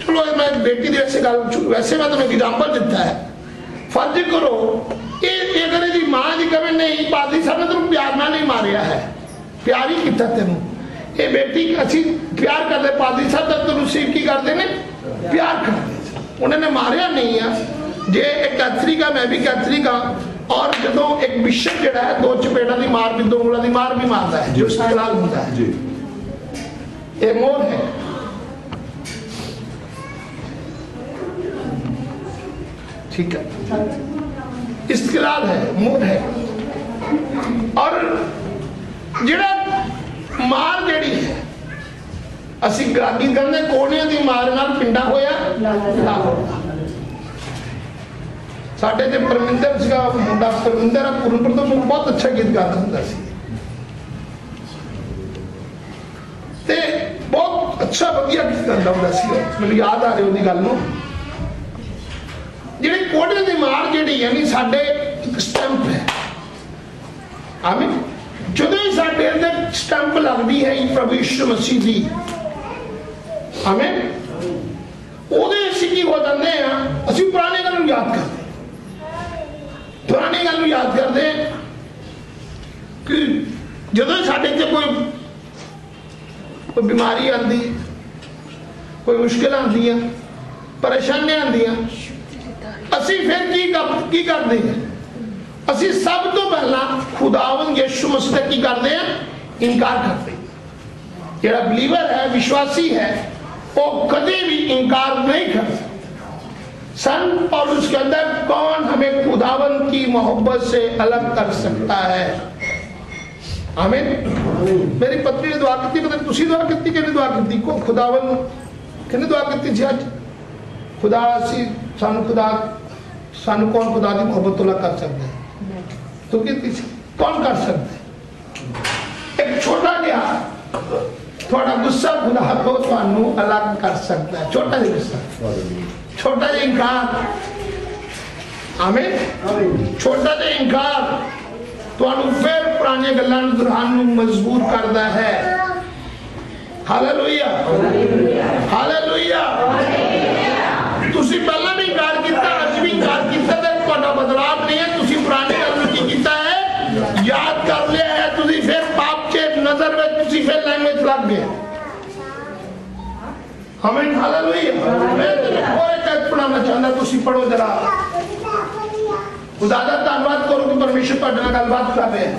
Speaker 1: चलो मैं बेटी की वैसे गल वैसे मैं तुम्हें एग्जाम्पल दिता है, फर्ज करो ये अगर इसकी मां की कहे नहीं पादरी साहब ने तुम प्यार ना नहीं मारिया है, प्यार ही किया तेन, ये बेटी असी प्यार करते पादरी साहब तक तेन सीख की करते ने प्यार करते, उन्होंने मारिया नहीं है। जे एक कैथरी का मैं भी कैथरी का, और जो एक बिशप जो है दो चपेटा की मार भी, दो उंगलों की मार भी मारता है, जो इस्तेलाल होता है, ये मोर है। ठीक है, इस्तेलाल है, मोर है। और जिहड़ा मार जिहड़ी है असी गादी कहते कोड़ियां की मार नाल पिंडा होया लाहौर। साडे ते परमिंदर सीगा मुंडा, परमिंदर पूरनपुर तो बहुत अच्छा गीत गाता हुंदा सी, ते बहुत अच्छा वधिया गीत गाता हुंदा सी। मैनूं याद आ रही उहदी गल नूं, जिहड़ी कोड़ियां दी मार जिहड़ी है नी साडे एक स्टैंप है। आमीन। ਜਦੋਂ ही साडे अंदर स्टैंप लगदी है प्रभु यीशु मसीह दी, आमीन, ਉਹਦੇ ਅਸੀਂ ਕੀ ਹੋ ਜਾਂਦੇ ਆ, ਅਸੀਂ ਪੁਰਾਣੇ ਗੱਲ ਨੂੰ ਯਾਦ ਕਰਦੇ, ਪੁਰਾਣੀ ਗੱਲ ਨੂੰ ਯਾਦ ਕਰਦੇ ਕਿ ਜਦੋਂ ਸਾਡੇ ਤੇ कोई बीमारी आती, कोई मुश्किल आती, परेशानियां आदि, असी फिर की करते हैं, असी सब तो पहला खुदावंद यीशु मसीह की करते हैं, इनकार करते हैं। जेड़ा बिलीवर है, विश्वासी है, वो कभी भी इनकार नहीं कर सकता। संत पौलुस के अंदर कौन हमें खुदावंद की मोहब्बत से अलग कर सकता है। आमीन। मेरी पत्नी ने दुआ की, पता तुसी दुआ की कि दुआ की, को खुदावंद किन्ने दुआ की जी अज, खुदा सी सानू खुदा सानू कौन खुदा की मोहब्बत तो अलग कर सकता है, तो की कौन कर सकता है। एक छोटा जिहा थोड़ा गुस्सा खुदा को सानू अलग कर सकता है, छोटा जिहा गुस्सा, छोटा जिहा इनकार, आमीन, छोटा जिहा इनकार तुहानू फिर पुरानी गल्लां नूं दोहराउण नूं मजबूर करदा है। Hallelujah, hallelujah. तुसी पहला भी इनकार कीता, अज भी इनकार कीता, ते तुहाडा बदलाव नहीं है। तुसी पुरानी गल नूं की कीता है, याद कर लिया है, तुसी फिर पाप के नजर में तुसी फिर लैंग्वेज लग गए। आमीन, हालेलुया। मैं और एक टेक्स्ट पढ़ाना चाहता, तुसी पढ़ो जरा। खुदा दा धन्नवाद करो कि परमेश्वर तुहाडे नाल गलबात कर रहे हैं।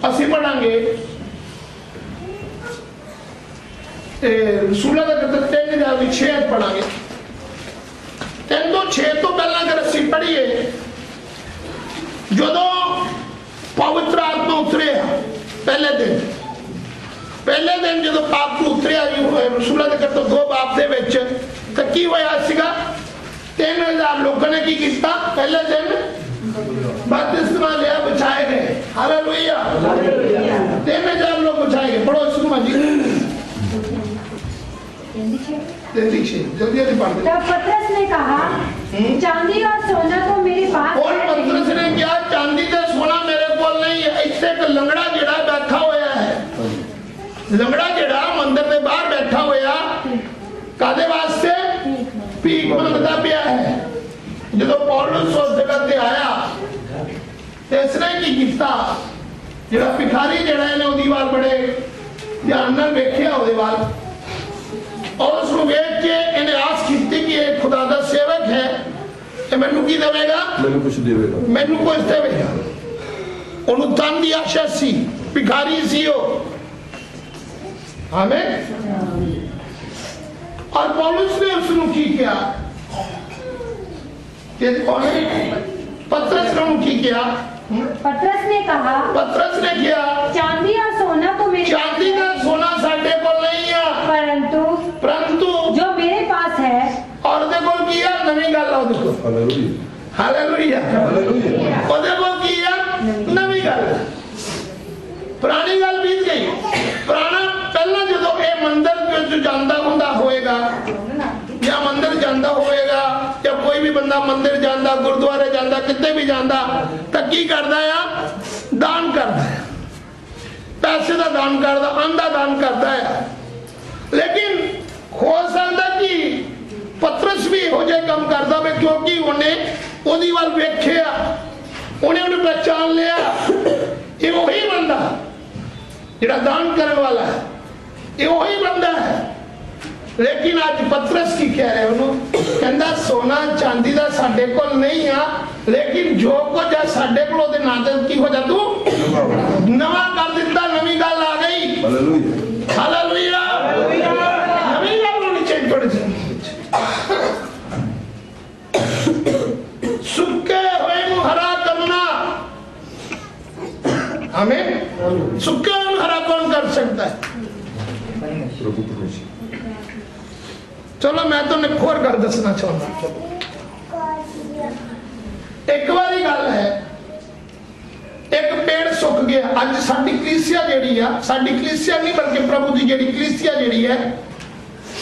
Speaker 1: असीं पढ़ांगे रसूलां दा किताब 3:6 पढ़ांगे। 3:6 तो पहला अगर असीं पढ़िए, जदों पवित्र आत्मा उतरिया पहले दिन जदों पाप उतरिया रसूलां दा किताब 2 बाब दे विच, तां की होया सीगा, 3000 लोगों ने की किया पहले दिन बपतिस्मा लिया, बचाए गए। हालेलुया, 3000 लोग बचाए गए। पढ़ो इसको जी, जल्दी जल्दी पढ़ दो।
Speaker 2: तब पतरस ने कहा, चांदी और सोना तो मेरे पास
Speaker 1: और पतरस ने क्या, चांदी ते सोना मेरे को नहीं है। इत्थे एक लंगड़ा जेड़ा बैठा होया है, लंगड़ा जेड़ा मंदिर के बाहर बैठा होया, कादे वास्ते भीख मंगदा पिया है। जो पौलुस उस जगह ते आया ते इसने की कीता, जेड़ा भिखारी जेड़ा है ओदी वाल बड़े ध्यान नाल वेखिया ओदे वाल, और उसको वेख के इन्हें आस की कि ये खुदा दा सेवक है, ये मैनू की देवेगा, मैनू कुछ देवेगा, मैनू कुछ देवेगा। उन्होंने धन दी आशा सी, भिखारी सी, आमीन। और पौलुस ने उसनों की किया, कौन है? पतरस ने की किया।
Speaker 2: पतरस ने कहा,
Speaker 1: पतरस ने किया,
Speaker 2: चांदी और सोना तो मेरे,
Speaker 1: चांदी का सोना साढ़े को नहीं है, परंतु जो
Speaker 2: मेरे पास है।
Speaker 1: और देखो किया नवी गल, देखो हालेलुया, और देखो किया नवी गल, पुरानी गल बीत गई। पुराना पहला जो ये मंदिर जो जाता हुंदा होएगा या मंदिर जाता होएगा या कोई भी बंदा मंदिर जाता, गुरुद्वारे जाता, कितने भी जाता, तो की करता है? दान करता है, पैसे का दान करता, अन्न का दान करता है। लेकिन हो सकता कि पतरस भी हो जाए कम करता है, क्योंकि उन्हें ओदी वाल वेख्या, उन्हें पहचान लिया, ये वही बंदा जिहड़ा दान करने वाला है, ये वही बंदा है। लेकिन आज पतरस की कह रहे उन्होंने, कहता सोना चांदी का साडे कोल नहीं आ, लेकिन जो कुछ है साडे कोल ओदे नाम ते की हो जा, तू नवा कर दिता, नवी गल आ गई। हालेलुया, नवी गल होनी चाहिए थोड़ी सी। सुक्के हुए को हरा करना, हमें सुक्के हुए को हरा कौन कर सकता है? चलो मैं तो एक होर गल दसना चाहता। एक बारी गल है, एक पेड़ सुक गया। अज साडी कलीसिया जिहड़ी आ, साडी कलीसिया नहीं बल्कि प्रभु दी जिहड़ी कलीसिया जिहड़ी है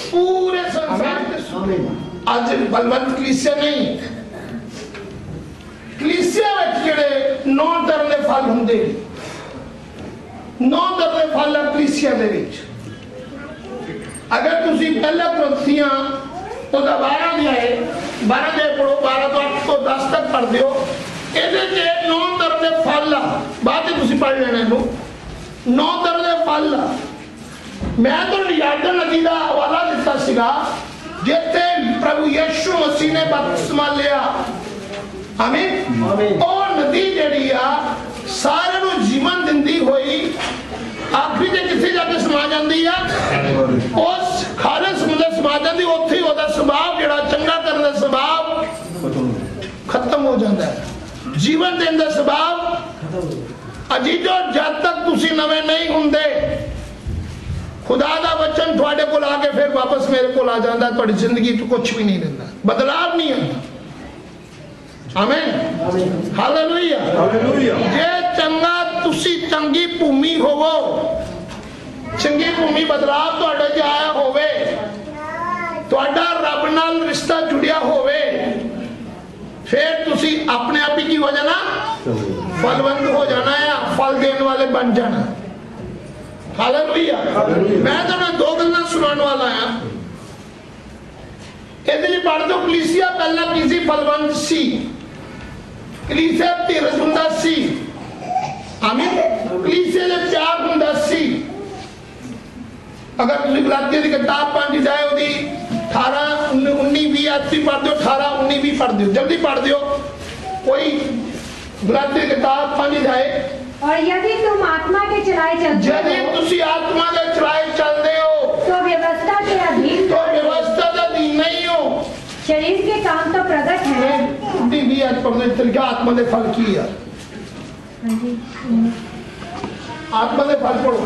Speaker 1: पूरे संसार ते अज बलवंत कलीसिया नहीं, कलीसिया विच जिहड़े 9 तरह दे फल हुंदे, 9 तरह दे फल आ कलीसिया दे विच। अगर तुसी पहला कुरिन्थियां 12 अध्याय 12 दे पढ़ो, 12 तो 8 तो 10 तक पढ़ दियो, ਇਹਦੇ ਚ 9 ਤਰ੍ਹਾਂ ਦੇ ਫਲ ਆ। ਬਾਅਦ ਚ ਤੁਸੀਂ ਪੜ੍ਹ ਲੈਣਾ ਇਹਨੂੰ, 9 ਤਰ੍ਹਾਂ ਦੇ ਫਲ ਆ। ਮੈਂ ਤੁਹਾਨੂੰ ਯਾਰਦਨ ਨਦੀ ਦਾ ਹਵਾਲਾ ਦਿੱਤਾ ਸੀਗਾ, ਜਿੱਥੇ ਪ੍ਰਭੂ ਯਿਸੂ ਮਸੀਹ ਨੇ ਬਪਤਿਸਮਾ ਲਿਆ। ਆਮੀਨ। ਉਹ ਨਦੀ ਜਿਹੜੀ ਆ ਸਾਰਿਆਂ ਨੂੰ ਜੀਵਨ ਦਿੰਦੀ ਹੋਈ आखिरी ते किथे जाके समा जाती है? उस खारे समुद्र समा जाती, उत्थे ही ओदा स्वभाव जिहड़ा चंगा करने दा स्वभाव खत्म हो जाता है, जीवन देने दा स्वभाव। अजीजो जब तक तुसी नवे नहीं हुंदे, खुदा दा वचन तुहाडे कोल आके फिर वापस मेरे कोल आ जाता, तुहाडी जिंदगी च कुछ भी नहीं रहिंदा, बदलाव नहीं आता। आमीन, हालेलुया। जे चंगा तुसी चंगी भूमि होवो, चंगी भूमि बदलाव तुहाडे च आया होवे, तुहाडा रब नाल रिश्ता जुड़िया होवे, फिर तुसी अपने आप ही की हो जाना, फलवंत हो जाना है, फल देने वाले बन जाना। हालेलुया। मैं तुहानू 2 गल्लां सुनाने वाला हां। ਇਹਦੇ ਚ ਪੜ੍ਹ ਦੋ, ਕਲੀਸਿया पहला की सी? फलवंत सी। कलीसिया धीरज हुंदा सी। आमीन। कलीसिया दे प्यार हुंदा सी। अगर तुसीं गलातिया दी किताब पढ़ जाए, ओदी 18 19 20 80 पढ़ दियो, 18 19 20 पढ़ दियो, जल्दी पढ़ दियो। कोई गलातिया की किताब पढ़ जाए,
Speaker 2: और यदि तुम आत्मा के चलाए चलते हो,
Speaker 1: यदि तुसीं आत्मा के चलाए चलदे हो,
Speaker 2: तो व्यवस्था के अधीन,
Speaker 1: तो व्यवस्था के अधीन नहीं हो।
Speaker 2: शरीर के काम तो प्रगट है।
Speaker 1: भी आज पढ़ने तरीका आत्मा के फल की है। आत्मा के फल पढ़ो।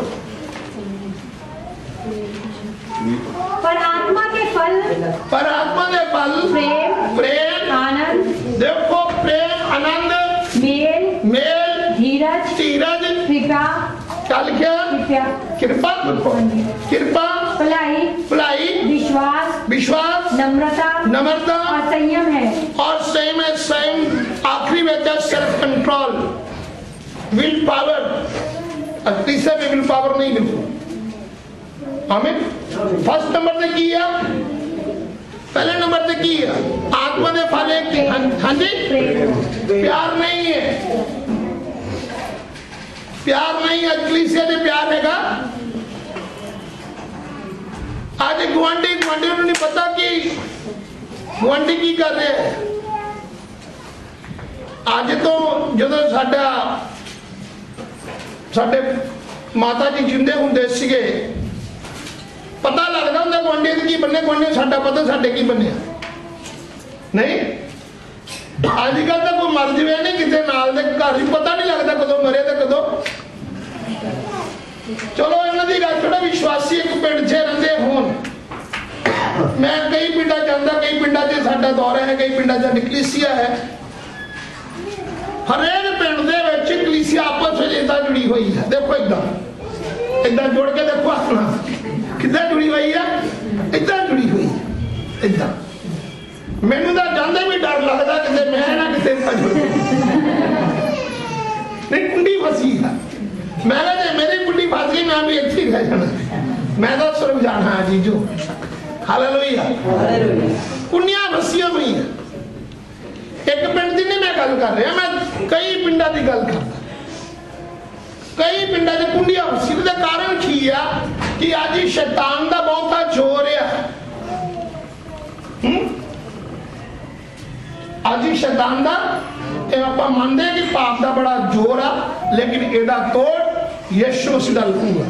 Speaker 2: पर आत्मा के फल, प्रेम, आनंद,
Speaker 1: देखो प्रेम, आनंद, मेल,
Speaker 2: धीरज, कृपा, कृपा, भलाई, विश्वास, नम्रता और संयम है।
Speaker 1: और संयम है। संयम आखिरी में सेल्फ कंट्रोल, विल पावर। तीसरे में विल पावर नहीं, बिल्कुल। आमीन। फर्स्ट नंबर पे की है, पहले नंबर पे की है आत्मा ने फल एक। हाँ जी, प्यार नहीं है, प्यार नहीं है। कलीसिया ने प्यार हैगा। आज गुआंढी को नहीं पता कि गुआंढी की कर रहे हैं। आज तो जो साडे माता जी जिंदे हुंदे सीगे, की बने कोई नहीं, साडा पता साडे की बने नहीं। अजकल तो कोई मर जाए नहीं किसी नाल दे घर ही पता नहीं लगता कदों मरे तो कदों। चलो इन्हों की गल थोड़ा विश्वासी एक पिंड च रहिंदे होण। मैं कई पिंडा जांदा, कई पिंडा च साडा दौरा है, कई पिंडा च कलीसिया है। हरेक पिंड दे विच कलीसिया आपस में इदां जुड़ी हुई है। देखो इदां जुड़ के देखो अपना किदां जुड़ी हुई है, इदां जुड़ी हुई है इदां। मैनू तो जांदे भी डर लगता कि मैं ना किते नहीं कुंडी फसी है। मैं मेरी कुंडी फस गई मैं भी अच्छी रह जाना, मैं तो स्वर्ग जाना है जीजो। हालेलुया। कुंडियां फसियां हुई है। एक पिंड की नहीं मैं गल कर रहा, मैं कई पिंडा की गल करता। कई पिंडा च कुंडियां फसी का कारण की है कि अज शैतान का बहुता जोर है। अज शैतान का आप मानते हैं कि पाप का बड़ा जोर है, लेकिन एदा तोड़ यीशु मसीह दा लहू है,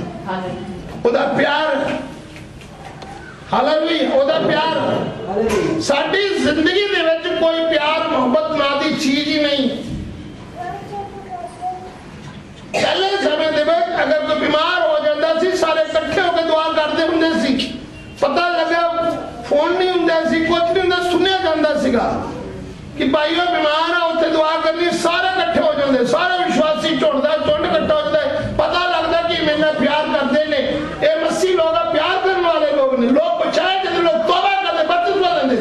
Speaker 1: ओदा प्यार। हालेलुया। ओदा प्यार साडी जिंदगी दे विच कोई प्यार मोहब्बत ना दी चीज ही नहीं। पहले समय दे विच अगर कोई बीमार हो जाता सी सारे इकट्ठे होकर दुआ करते हुंदे सी। पता लगा फोन नहीं हुंदा सी, कुछ नहीं हुंदा, सुनिया जांदा सीगा कि भाईओ बीमार है उत्थे दुआ करनी, सारे इकट्ठे हो जाते, सारे विश्वासी झुंडदा झुंड इकट्ठा हो जाता है। पता लगता कि मेरे प्यार करते ने, ये मसीह लोग प्यार करने वाले लोग ने। लोग बचाए जाते, लोग तौबा करते, बपतिस्मा लेंदे।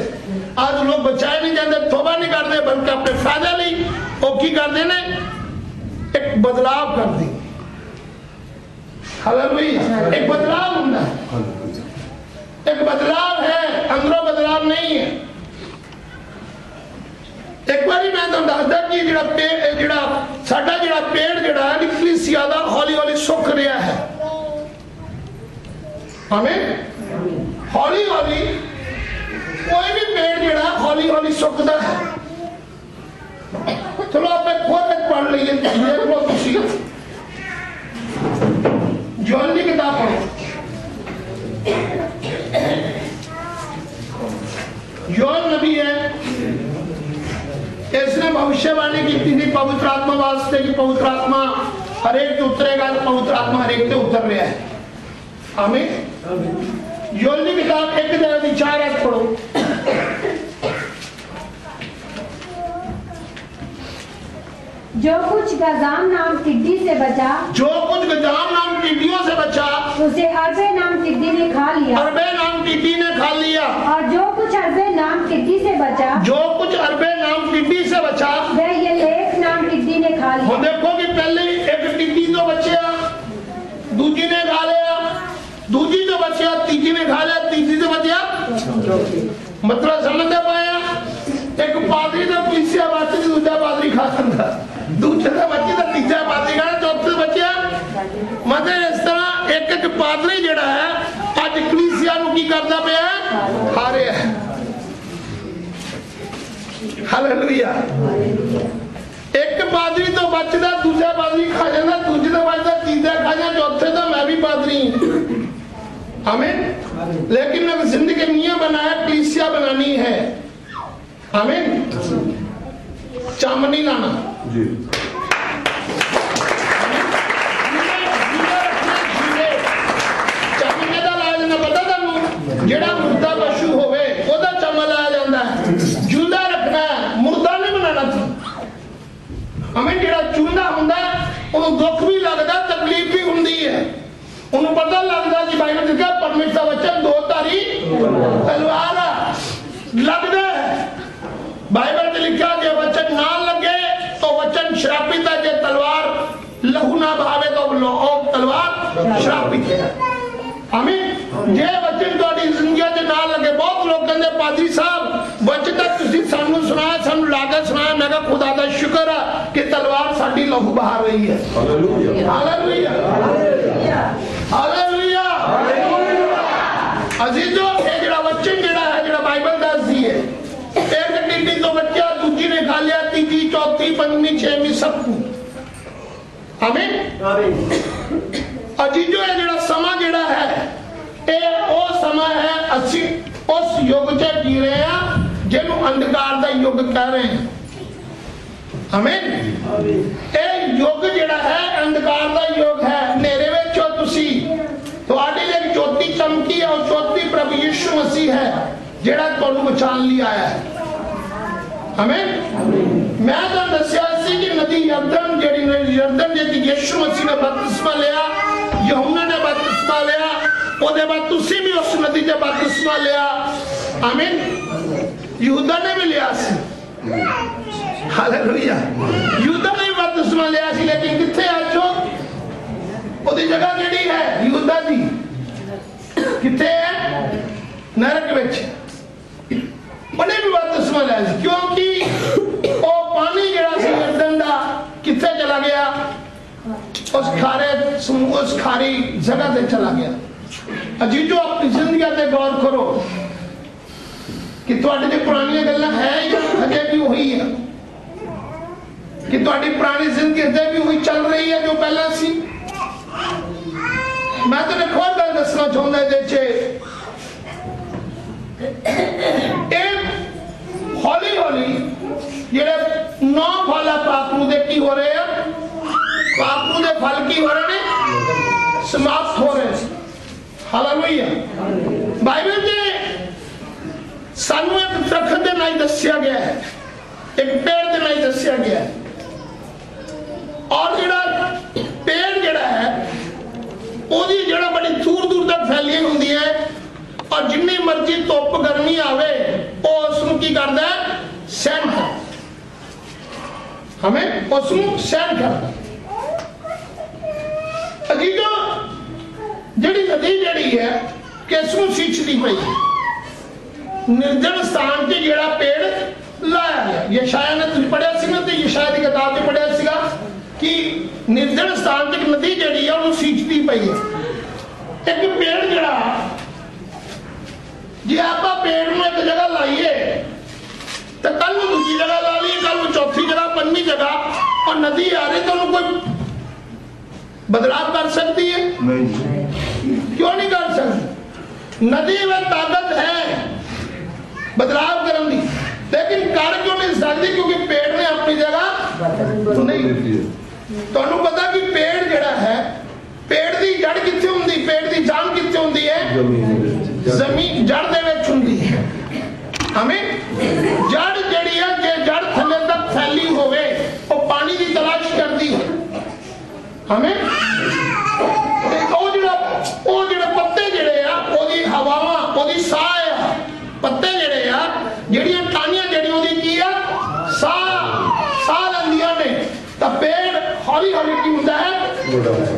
Speaker 1: आज लोग बचाए नहीं जाते, तौबा नहीं करते, बल्कि अपने फायदे लिए वो की करते ने, एक बदलाव करते। हालेलुया। एक बदलाव होता है, एक बदलाव है, अंदरों बदलाव नहीं है। एक बार मैं तो दसदा कि जिहड़ा साडा जिहड़ा पेड़ जिहड़ा है कलीसिया दा हौली हौली सुक रहा है। आमीन। हौली हौली कोई भी पेड़ जिहड़ा हौली हौली सुकदा है। चलो आप खुद पढ़ लीजिए, देख लो तुसीं जोएल की किताब पढ़ो। योएल नबी है, इसने भविष्यवाणी की थी पवित्र आत्मा वास्ते कि पवित्र आत्मा हरेक पे उतरेगा, तो पवित्र आत्मा हरेक पे उतर रहा है। आमीन। योएल की किताब 1:4 पढ़ो।
Speaker 2: जो कुछ गजाम नाम टिड्डी से बचा,
Speaker 1: जो कुछ गजाम नाम टिड्डियों से बचा,
Speaker 2: उसे अरबे नाम टिड्डी ने खा लिया।
Speaker 1: अरबे नाम टिड्डी ने खा लिया।
Speaker 2: और जो कुछ अरबे नाम टिड्डी से बचा,
Speaker 1: जो कुछ अरबे नाम टिड्डी से बचा,
Speaker 2: वह ये लेख नाम टिड्डी ने खा लिया।
Speaker 1: देखो कि पहले एक टिड्डी तो बचा, दूजी ने खा लिया, दूजी तो बचा, तीजी ने खा लिया, तीसरी तो बचा। मतलब समझते पाया, एक पादरी तो कलीसिया बच, दूसरा पादरी खा सकता, दूसरे का बच्चे तो तीसरा पादरी खा, चौथे बच्चा। मतलब इस तरह एक एक पादरी जिहड़ा है अज कलीसिया नूं की करदा पिया, खा रहा है। हालेलुया। एक पादरी तो बचदा, दूसरा पादरी खा जाता, दूसरे तो बचदा, तीसरा खा जाता, चौथे तो मैं भी पादरी। आमीन। लेकिन अब जिंदगी नियम बनाया, कलीसिया बनानी है। आमीन। चम नहीं लाना जी। जेड़ा मुर्दा पशु होवे ओदा चम लाया जाता है, जिंदा रखना है, मुर्दा नहीं बनाना। हमें जेड़ा चुंदा हुंदा उन्हें दुख भी लगता, तकलीफ भी हुंदी है, उन्हें पता लगता कि बाइबल लिखा परमेश्वर का वचन दो धारी तलवार लगता है। बाइबल में लिखा जे वचन ना लगे तो वचन श्रापित है, जे तलवार लहू ना बहावे तो तलवार श्रापित है। आमीन। जे वचन तुम्हारी जिंदगी च ना लगे, बहुत लोग कहते पादरी साहब वचन तक तुसीं सानू सुनाया, सानू लाके सुनाया। मैं कहा खुदा दा शुक्र है कि तलवार साडी लहू बहा रही है। हालेलुया। हालेलुया। हालेलुया। अजीजों, ये जिहड़ा वचन जिहड़ा है, जिहड़ा बाइबल दसदी है, एक टिड्डी तो बच्चा, दूजी ने खा लिया, तीजी चौथी पंजवीं छेवीं सबको। आमीन। आमीन। अजीजों, ये जिहड़ा समा जिहड़ा है, ये वो समा है ਅਸੀਂ ਉਸ ਯੁੱਗ 'ਚ ਜੀ ਰਹੇ ਹਾਂ ਜਿਹਨੂੰ ਅੰਧਕਾਰ ਦਾ ਯੁੱਗ ਕਹਿ ਰਹੇ ਹਾਂ। ਆਮੀਨ। ਇਹ ਯੁੱਗ ਜਿਹੜਾ ਹੈ ਅੰਧਕਾਰ ਦਾ ਯੁੱਗ ਹੈ। ਹਨੇਰੇ ਵਿੱਚ ਹੋ ਤੁਸੀਂ, ਤੁਹਾਡੀ ਲਈ ਜੋਤੀ ਚਮਕੀ ਹੈ। ਉਹ ਜੋਤੀ ਪ੍ਰਭੂ ਯਿਸੂ ਮਸੀਹ ਹੈ ਜਿਹੜਾ ਤੁਹਾਨੂੰ ਬਚਾਉਣ ਲਈ ਆਇਆ ਹੈ। ਆਮੀਨ। ਮੈਂ ਤਾਂ ਦੱਸਿਆ ਸੀ ਕਿ ਨਦੀ ਯਰਦਨ ਜਿਹੜੀ ਯਰਦਨ ਜਿਹਦੀ ਯਿਸੂ ਮਸੀਹ ਨੇ ਬਪਤਿਸਮਾ ਲਿਆ, ਯਹੂਨਾ ਨੇ ਬਪਤਿਸਮਾ ਲਿਆ, ਉਹਦੇ ਬਾਅਦ ਤੁਸੀਂ ਵੀ ਉਸ ਨਦੀ 'ਚ ਬਪਤਿਸਮਾ ਲਿਆ। ਆਮੀਨ। ਯਹੂਦਾ ਨੇ ਵੀ ਲਿਆ ਸੀ। ਹਾਲੇਲੂਇਆ। ਯਹੂਦਾ ਨੇ ਵੀ ਬਪਤਿਸਮਾ ਲਿਆ ਸੀ, ਲੇਕਿਨ ਕਿੱਥੇ ਅੱਜ ਉਹਦੀ ਜਗ੍ਹਾ ਜਿਹੜੀ ਹੈ ਯਹੂਦਾ ਦੀ ਕਿੱਥੇ ਹੈ? ਨਰਕ ਵਿੱਚ। ਉਹਨੇ ਵੀ ਬਪਤਿਸਮਾ ਲਿਆ ਸੀ ਕਿਉਂਕਿ ਉਹ ਪਾਣੀ ਜਿਹੜਾ ਸੀ ਯਰਦਨ ਦਾ ਕਿੱਥੇ ਚਲਾ ਗਿਆ? ਉਸ ਖਾਰੇ ਸਮੂਹ, ਉਸ ਖਾਰੀ ਜਗ੍ਹਾ ਤੇ ਚਲਾ ਗਿਆ। ਅਜੀਜੋ ਆਪਣੀ ਜ਼ਿੰਦਗੀ ਤੇ ਗੌਰ ਕਰੋ ਕਿ ਤੁਹਾਡੇ ਜੇ ਪੁਰਾਣੀਆਂ ਗੱਲਾਂ ਹੈ ਜਾਂ ਹਜੇ ਵੀ ਉਹੀ ਹੈ, ਕਿ ਤੁਹਾਡੀ ਪੁਰਾਣੀ ਜ਼ਿੰਦਗੀ ਹਜੇ ਵੀ ਉਹੀ ਚੱਲ ਰਹੀ ਹੈ ਜੋ ਪਹਿਲਾਂ ਸੀ। ਮੈਂ ਤੁਹਾਨੂੰ ਇੱਕ ਹੋਰ ਗੱਲ ਦੱਸਣਾ ਚਾਹੁੰਦਾ ਇਹਦੇ 'ਚ, ਇਹ ਹੌਲੀ ਹੌਲੀ ਜਿਹੜੇ 9 ਫਲ ਆ ਪਾਪ ਨੂੰ ਦੇ ਕੀ ਹੋ ਰਹੇ ਆ? ਪਾਪ ਨੂੰ ਦੇ ਫਲ ਕੀ ਹੋ ਰਹੇ ਨੇ? ਸਮਾਪਤ ਹੋ ਰਹੇ। ਹਾਲੇਲੂਇਆ। ਬਾਈਬਲ 'ਚ ਸਾਨੂੰ ਇੱਕ ਦਰਖਤ ਦੇ ਨਾਲ ਦੱਸਿਆ ਗਿਆ ਹੈ, ਇੱਕ ਪੇੜ ਦੇ ਨਾਲ ਦੱਸਿਆ ਗਿਆ ਹੈ। ਔਰ ਜਿਹੜਾ ਪੇੜ ਜਿਹੜਾ ਹੈ ਉਹਦੀ ਜਿਹੜਾ ਬੜੀ ਦੂਰ ਦੂਰ ਤੱਕ ਫੈਲੀ ਹੁੰਦੀ ਹੈ, ਔਰ ਜਿੰਨੀ ਮਰਜ਼ੀ ਧੁੱਪ ਗਰਮੀ ਆਵੇ ਉਹ ਉਸ ਨੂੰ ਕੀ ਕਰਦਾ ਹੈ? ਸਹਿਣ ਕਰਦਾ। ਹਮੇं ਉਸ ਨੂੰ ਸਹਿਣ ਕਰਦਾ। ਅਜੀਜੋ ਜਿਹੜੀ ਨਦੀ ਜਿਹੜੀ ਹੈ ਕਿਸ ਨੂੰ ਸਿੱਚਦੀ ਪਈ? ਨਿਰਜਨ ਸਥਾਨ 'ਚ ਜਿਹੜਾ ਪੇੜ ਲਾਇਆ ਗਿਆ। ਯਸ਼ਾਇਆ ਨੇ ਤੁਸੀਂ ਪੜਿਆ ਸੀ ਨਾ, ਤੇ ਯਸ਼ਾਇਆ ਦੀ ਕਿਤਾਬ 'ਚ ਪੜਿਆ ਸੀਗਾ ਕਿ ਨਿਰਜਨ ਸਥਾਨ 'ਚ ਇੱਕ ਨਦੀ ਜਿਹੜੀ ਆ ਉਹਨੂੰ ਸਿੱਚਦੀ ਪਈ ਹੈ। ਇੱਕ ਪੇੜ ਜਿਹੜਾ, ਜੇ ਆਪਾਂ ਪੇੜ ਨੂੰ ਇੱਕ ਜਗ੍ਹਾ ਲਾਈਏ ਤਾਂ ਕੱਲ ਨੂੰ ਦੂਜੀ ਜਗ੍ਹਾ ਲਾ ਲਈਏ, ਕੱਲ ਨੂੰ ਚੌਥੀ ਜਗ੍ਹਾ, ਪੰਜਵੀਂ ਜਗ੍ਹਾ, और नदी आ रही तो उनको कोई बदलाव कर सकती है? नहीं। क्यों नहीं कर सकती? नदी में ताकत है बदलाव करने की, लेकिन कर क्यों नहीं सकती? क्योंकि पेड़ ने अपनी जगह नहीं। ਤੁਹਾਨੂੰ ਪਤਾ ਕਿ पेड़ ਜਿਹੜਾ है, पेड़ ਦੀ ਜੜ ਕਿੱਥੇ ਹੁੰਦੀ? पेड़ ਦੀ ਜਾਨ ਕਿੱਥੇ ਹੁੰਦੀ ਹੈ? ਜ਼ਮੀਨ ਜੜ ਦੇ ਵਿੱਚ ਹੁੰਦੀ ਹੈ। ਹਮੇ ਜੜ ਜਿਹੜੀ ਹੈ, ਜੇ ਜੜ ਥੱਲੇ ਤੱਕ ਫੈਲੀ ਹੋਵੇ ਉਹ ਪਾਣੀ ਦੀ ਤਲਾਸ਼ ਕਰਦੀ ਹੈ। ਹਮੇ ਉਹ ਜਿਹੜੇ ਪੱਤੇ ਜਿਹੜੇ ਆ, ਉਹਦੀ ਹਵਾਵਾਂ, ਉਹਦੀ ਸਾਹ ਆ, ਪੱਤੇ ਜਿਹੜੇ ਆ, ਜਿਹੜੀਆਂ ਟਾਹਣੀਆਂ ਜਿਹੜੀਆਂ ਉਹਦੀ ਕੀ ਆ? ਸਾਹ ਲੈਂਦੀਆਂ ਨੇ। ਤਾਂ ਪੇੜ ਹੌਲੀ ਹੌਲੀ ਕੀ ਹੁੰਦਾ ਹੈ?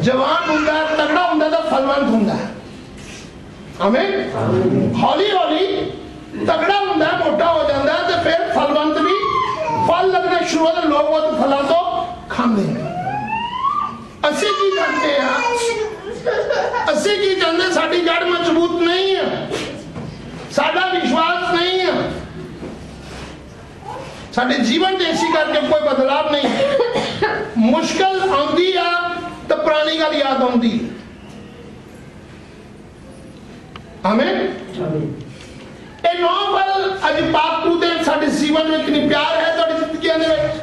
Speaker 1: ਜਵਾਨ ਹੁੰਦਾ ਹੈ, ਤਗੜਾ ਹੁੰਦਾ ਤਾਂ ਫਲਵੰਤ ਹੁੰਦਾ ਹੈ। ਆਮੀਨ। ਹੌਲੀ ਹੌਲੀ ਤਗੜਾ ਹੁੰਦਾ ਹੈ, ਮੋਟਾ ਹੋ ਜਾਂਦਾ ਹੈ, ਤੇ ਫਿਰ ਫਲਵੰਤ ਵੀ ਫਲ ਲੱਗਣਾ ਸ਼ੁਰੂ ਹੋ ਜਾਂਦੇ। ਲੋਕ ਉਹ ਫਲਾਂ ਤੋਂ ਖਾਂਦੇ ਨੇ। ਅਸੀਂ ਕੀ ਕਰਦੇ ਆ? ਅਸੀਂ ਕੀ ਚਾਹੁੰਦੇ? ਸਾਡੀ ਜੜ ਮਜ਼ਬੂਤ ਨਹੀਂ ਹੈ, ਸਾਡਾ ਵਿਸ਼ਵਾਸ ਨਹੀਂ ਹੈ, ਸਾਡੇ ਜੀਵਨ ਦੇ ਇਸੇ ਕਰਕੇ ਕੋਈ ਬਦਲਾਵ ਨਹੀਂ। ਮੁਸ਼ਕਲ ਆਉਂਦੀ ਆ ਤਾਂ ਪੁਰਾਣੀ ਗੱਲ ਯਾਦ ਆਉਂਦੀ। ਆਮੀਨ। ਇਹ ਨੌ ਫਲ ਅੱਜ ਪਾਪ ਨੂੰ ਦੇ ਸਾਡੇ ਜੀਵਨ ਵਿੱਚ ਕਿੰਨੀ ਪਿਆਰ ਹੈ ਤੁਹਾਡੀ ਜ਼ਿੰਦਗੀਆਂ ਦੇ ਵਿੱਚ।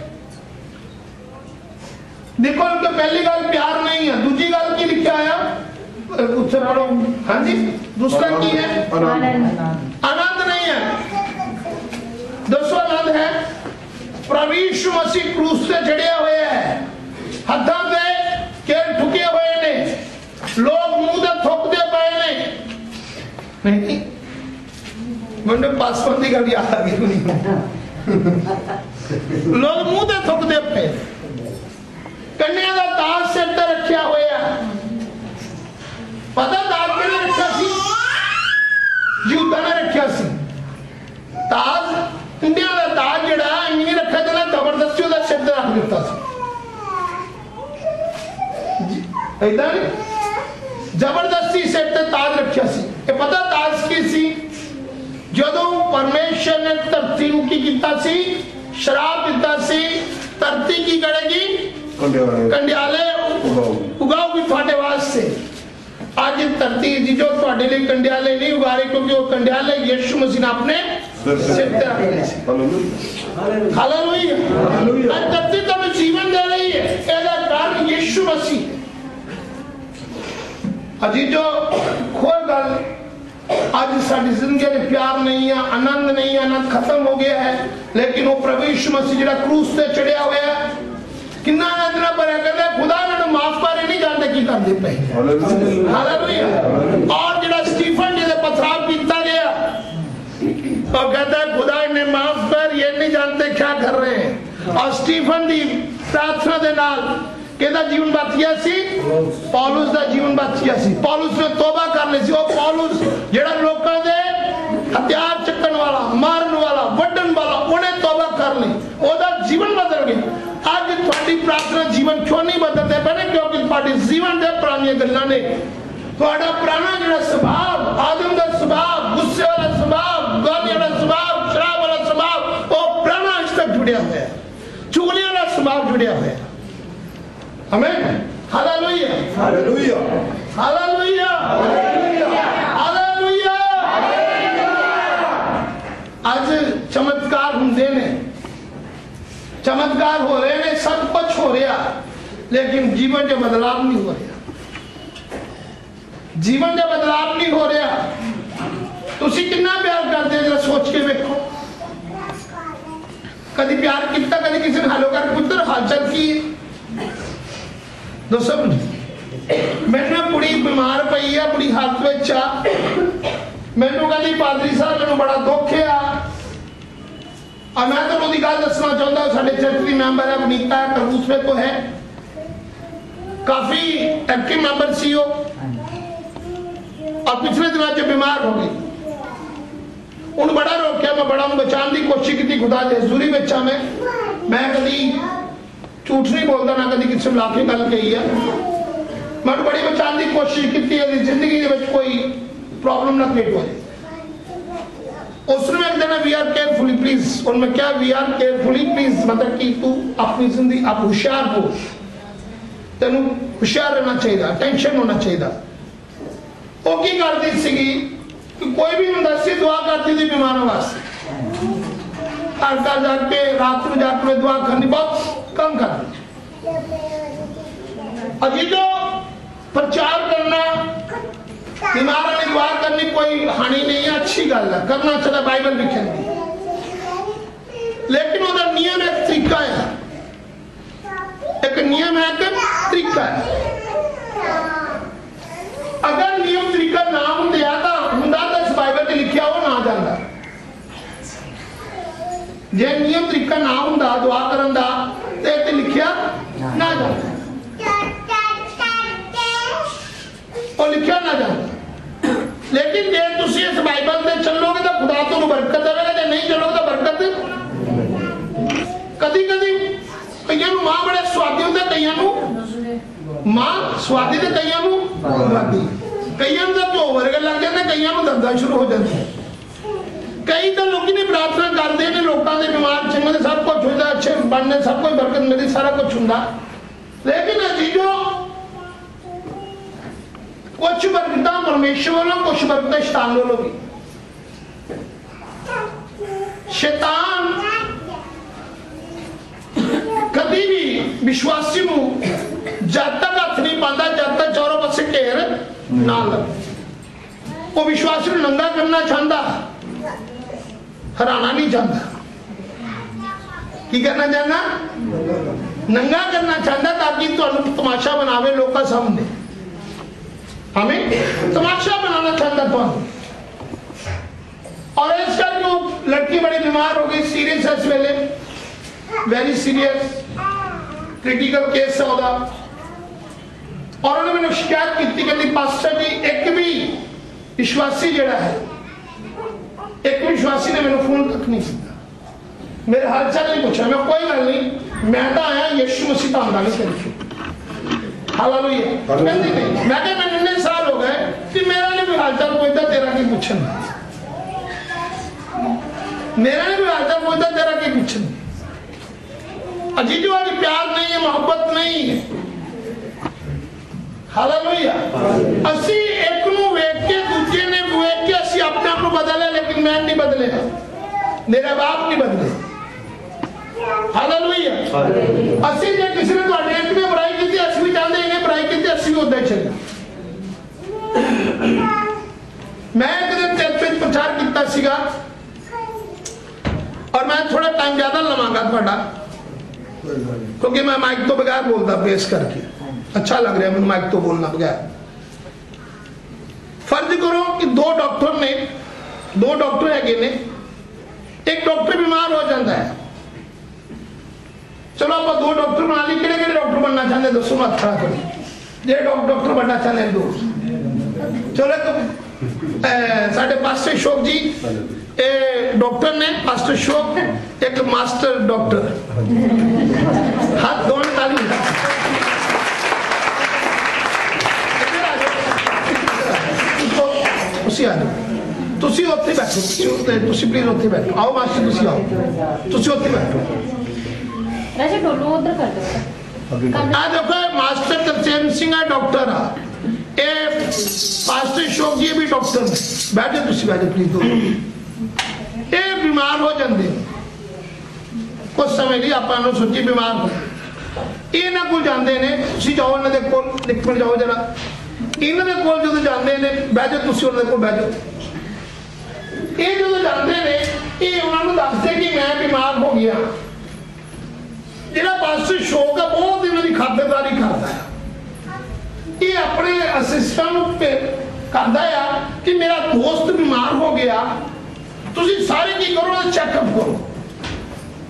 Speaker 1: ਦੇਖੋ ਕਿ ਪਹਿਲੀ ਗੱਲ ਪਿਆਰ ਨਹੀਂ ਹੈ, ਦੂਜੀ ਗੱਲ ਕੀ ਲਿਖਿਆ ਆ ਉੱਥੇ ਪੜੋ। ਹਾਂਜੀ, ਦੂਸਰਾ ਕੀ ਹੈ? आनंद नहीं है। दसो आनंद है प्रभु यीशु मसीह क्रूस से चढ़े हुए हैं, हत्था से केर ठुके हुए ने, लोग मुंह से थोकते पे ने। नहीं, मुझे पासपोर्ट की गाड़ी आ गई नहीं। लोग मुंह से थोकते पे, कन्या का ताज सिर ते रखा हुआ है। पता ताज किहने रखा सी? ਯਹੂਦਾ ਨੇ ਰੱਖਿਆ ਸੀ ਤਾਜ। ਇੰਡੀਆ ਦਾ ਤਾਜ ਜਿਹੜਾ ਇੰਜ ਨਹੀਂ ਰੱਖਿਆ ਜਾਂਦਾ, ਜ਼ਬਰਦਸਤੀ ਉਹਦਾ ਸਿਰ ਤੇ ਰੱਖ ਦਿੱਤਾ ਸੀ। ਏਦਾਂ ਜ਼ਬਰਦਸਤੀ ਸਿਰ ਤੇ ਤਾਜ ਰੱਖਿਆ ਸੀ। ਇਹ ਪਤਾ ਤਾਜ ਕੀ ਸੀ? ਜਦੋਂ ਪਰਮੇਸ਼ਰ ਨੇ ਧਰਤੀ ਨੂੰ ਕੀ ਕੀਤਾ ਸੀ? ਸ਼ਰਾਪ ਦਿੱਤਾ ਸੀ, ਧਰਤੀ ਕੀ ਕਰੇਗੀ? ਕੰਡਿਆਲੇ ਉਗਾਉਗੀ ਤੁਹਾਡੇ ਵਾਸਤੇ। आज धरती जी जो ਤੁਹਾਡੇ ਲਈ ਕੰਡਿਆਲੇ नहीं उगा रही, क्योंकि वो कंडਿਆਲੇ यीशु मसीह ने अपने सिर पे रख लिए। हालेलुया। आज धरती तुम्हें जीवन दे रही है, ਇਹਦਾ ਕਾਰਨ यीशु मसीह। अजी जो कोई गल आज साडी जिंदगी में प्यार नहीं है, आनंद नहीं है, आनंद खत्म हो गया है, लेकिन वो प्रभु यीशु मसीह जिहड़ा क्रूस ते चढ़िया हुआ है कितना आनंद भरिया कहता है खुदा ने माफ करे नहीं जानते की करते पे। हालेलुया। और जिहड़ा स्टीफन जिहदे पथराव कीता गया तो कहता है खुदा ने माफ कर, ये नहीं जानते क्या कर रहे हैं। और स्टीफन दी प्रार्थना दे नाल कहता जीवन बचिया सी, पौलुस दा जीवन बचिया सी। पौलुस ने तौबा कर ली सी। वो पौलुस जिहड़ा लोकां दे हथियार चक्कण वाला, मारन वाला, वड्डण वाला, उन्हें तौबा कर ली, ओदा जीवन बदल गया। आज थोड़ी प्रार्थना जीवन क्यों नहीं बदलते पहले? क्योंकि थोड़ी जीवन दे पुरानी गल्लां ने थोड़ा पुराना जिहड़ा स्वभाव, आदम दा स्वभाव, गुस्से वाला स्वभाव, गाली वाला स्वभाव, शराब वाला स्वभाव, वो पुराना आज तक जुड़िया हुआ है, चुगली वाला स्वभाव जुड़िया हुआ है। आमीन। हालेलुया। हालेलुया। हालेलुया। हालेलुया। आज चमत्कार हुंदे ने, चमत्कार हो रहे ने, सब कुछ हो रहा, लेकिन जीवन के बदलाव नहीं हो रहा। जीवन का बदलाव नहीं हो रहा। तुसी कितना प्यार करते जरा सोच के देखो। कभी प्यार कितना, कभी किसी ने हालो कर पुत्र हालचाल की दोस्तों। मैंने कुड़ी बीमार पई है, बुरी हालत विच आ, मैनू कहती पादरी साहब मैनू बड़ा दुख है और मैं तो उनकी गल दसना चाहता हूँ। साढ़े चर्च की मैंबर है वनीता करूस में तो है, काफी एक्टिव मैंबर सी हो, और पिछले दिनों च बीमार हो गई। उन बड़ा रोकया, मैं बड़ा बचाने की कोशिश की, खुदा की हजूरी में मैं कभी झूठ नहीं बोलता, ना कभी किसी मिला के गल कही है। मैं बड़ी बचाने की कोशिश की, जिंदगी में कोई प्रॉब्लम ना क्रिएट हो जाए। उसने एक दिन वी आर केयरफुली प्लीज, और मैं क्या वी आर केयरफुली प्लीज मतलब कि तू अपनी जिंदगी आप होशियार हो, तेन होशियार रहना चाहिए, टेंशन होना चाहिए। वो की करती सी कि कोई भी बंदा सी दुआ करती थी बीमारों वास्ते, घर घर जाके रात में जाकर दुआ करनी बहुत कम करती। अजी जो प्रचार करना, बीमार ने दुआ करनी कोई हानि नहीं है, अच्छी गल है, करना चाहिए, बाइबल लिखी। लेकिन उसका नियम एक तरीका है, एक नियम है, एक तरीका है। अगर नियम तरीका ना होंगे तो इस बाइबल में लिखा वो ना जाता। जे नियम तरीका ना होंदा दुआ करन दा ते लिखा ना जाता, वो लिखा ना जाता। लेकिन जे तुसी इस बाइबल से चलोगे तो खुदा तुहानू बरकत देगा, जे नहीं चलोगे तो बरकत कदी कदी कईयां मां बड़े स्वादी होंदे, कईयां मां स्वादी ते कईयां स्वादी, कईयां दा घ्यो वर्गा लग जांदा, कईयां दर्दां शुरू हो जांदी। कई तो लोग नहीं प्रार्थना करते हैं, लोगों के बीमार चंगे सब कुछ होता, अच्छे बनने सब कुछ बरकत मिलती, सारा कुछ होंदा, लेकिन अजीजो कुछ बरकत परमेश्वर वालों, कुछ बरकत शैतान वालों भी। शैतान कभी भी विश्वासी को जब तक हाथ नहीं पाता, जब तक चारों पासे घेर ना लगे। वो विश्वासी को नंगा करना चाहता, हराना नहीं चाहता। की करना चाहता? नंगा करना चाहता, ताकि तुहानू तमाशा बनावे लोगों सामने। हमें तमाशा बनाना चाहता तुहानू। और इस करके लड़की बड़ी बीमार हो गई, सीरियस है इस वेले, वेरी सीरियस क्रिटिकल केस है ओदा। और उन्होंने मैंने शिकायत की, कहती पास्टर जी एक भी विश्वासी जड़ा है, एक विश्वासी ने मैंने फोन तक नहीं किया, मेरे हालचाल नहीं पूछा। मैं कोई गल नहीं, मैं तो आया यीशु मसीह का आंदा नहीं करी। हालेलुया। कहती नहीं, मैं क्या मैंने इतने साल हो गए कि मेरा ने भी हालचाल पूछता, तेरा की पूछना, मेरा ने भी हालचाल पूछता, तेरा की पूछना। अजीजो वाली प्यार नहीं है, मोहब्बत नहीं है। हालेलुया। असी एक नू वेख के दूजे ने वेख के असी अपने आप को बदले, लेकिन मैं नहीं बदले, मेरा बाप नहीं बदले। हालेलुया। असी जे किसी ने तुहाडे एक ने बुराई की, असी भी चाहते इन्हें बुराई की, असी भी उदा ही चले। मैं एक दिन चर्च में प्रचार किया सीगा, और मैं थोड़ा टाइम ज्यादा लवांगा तुहाडा, क्योंकि मैं माइक तो बगैर बोलता पेश करके, अच्छा लग रहा है मैं माइक तो बोलना बगैर। फर्ज करो कि दो डॉक्टर है, एक डॉक्टर बीमार हो जाता है, चलो आप दो डॉक्टर बना ली, किहड़े डॉक्टर बनना चाहते दसो, मत खड़ा करो जे डॉक्टर बनना चाहते हैं दो। चलो साढ़े पास्टर शोक जी डॉक्टर ने, पास्टर शोक एक मास्टर डॉक्टर, हाथ दोनों ताली। तुसी आ जाओ, तुसी उत्थे बैठो, तुसी प्लीज उत्थे बैठो, आओ मास्टर तुसी आओ, तुसी उत्थे बैठो।
Speaker 2: राजा डोलो उधर कर दो।
Speaker 1: आ देखो मास्टर तरसेम सिंह है डॉक्टर आ, ए पास्टर शोक जी भी डॉक्टर ने, बैठो तुसी बैठो प्लीज दो। ये बीमार हो जाते कुछ समय नहीं, आप सोची बीमार हो, इन्होंने को जाते हैं, तुसी जाओ इन्होंने कोल, निकल जाओ जरा, इन्होंने कोल जो जाते हैं, बह जाओ तुसी उन्होंने कोल बह जाओ। ये जो जाते हैं ये उन्होंने दसते कि मैं बीमार हो गया, जिहड़ा पास्टर शोक है बहुत इन्होंने खातिरदारी करता है, ये अपने असिस्टेंट पे करता है कि मेरा दोस्त बीमार हो गया, तुसी सारे की करो चेकअप करो,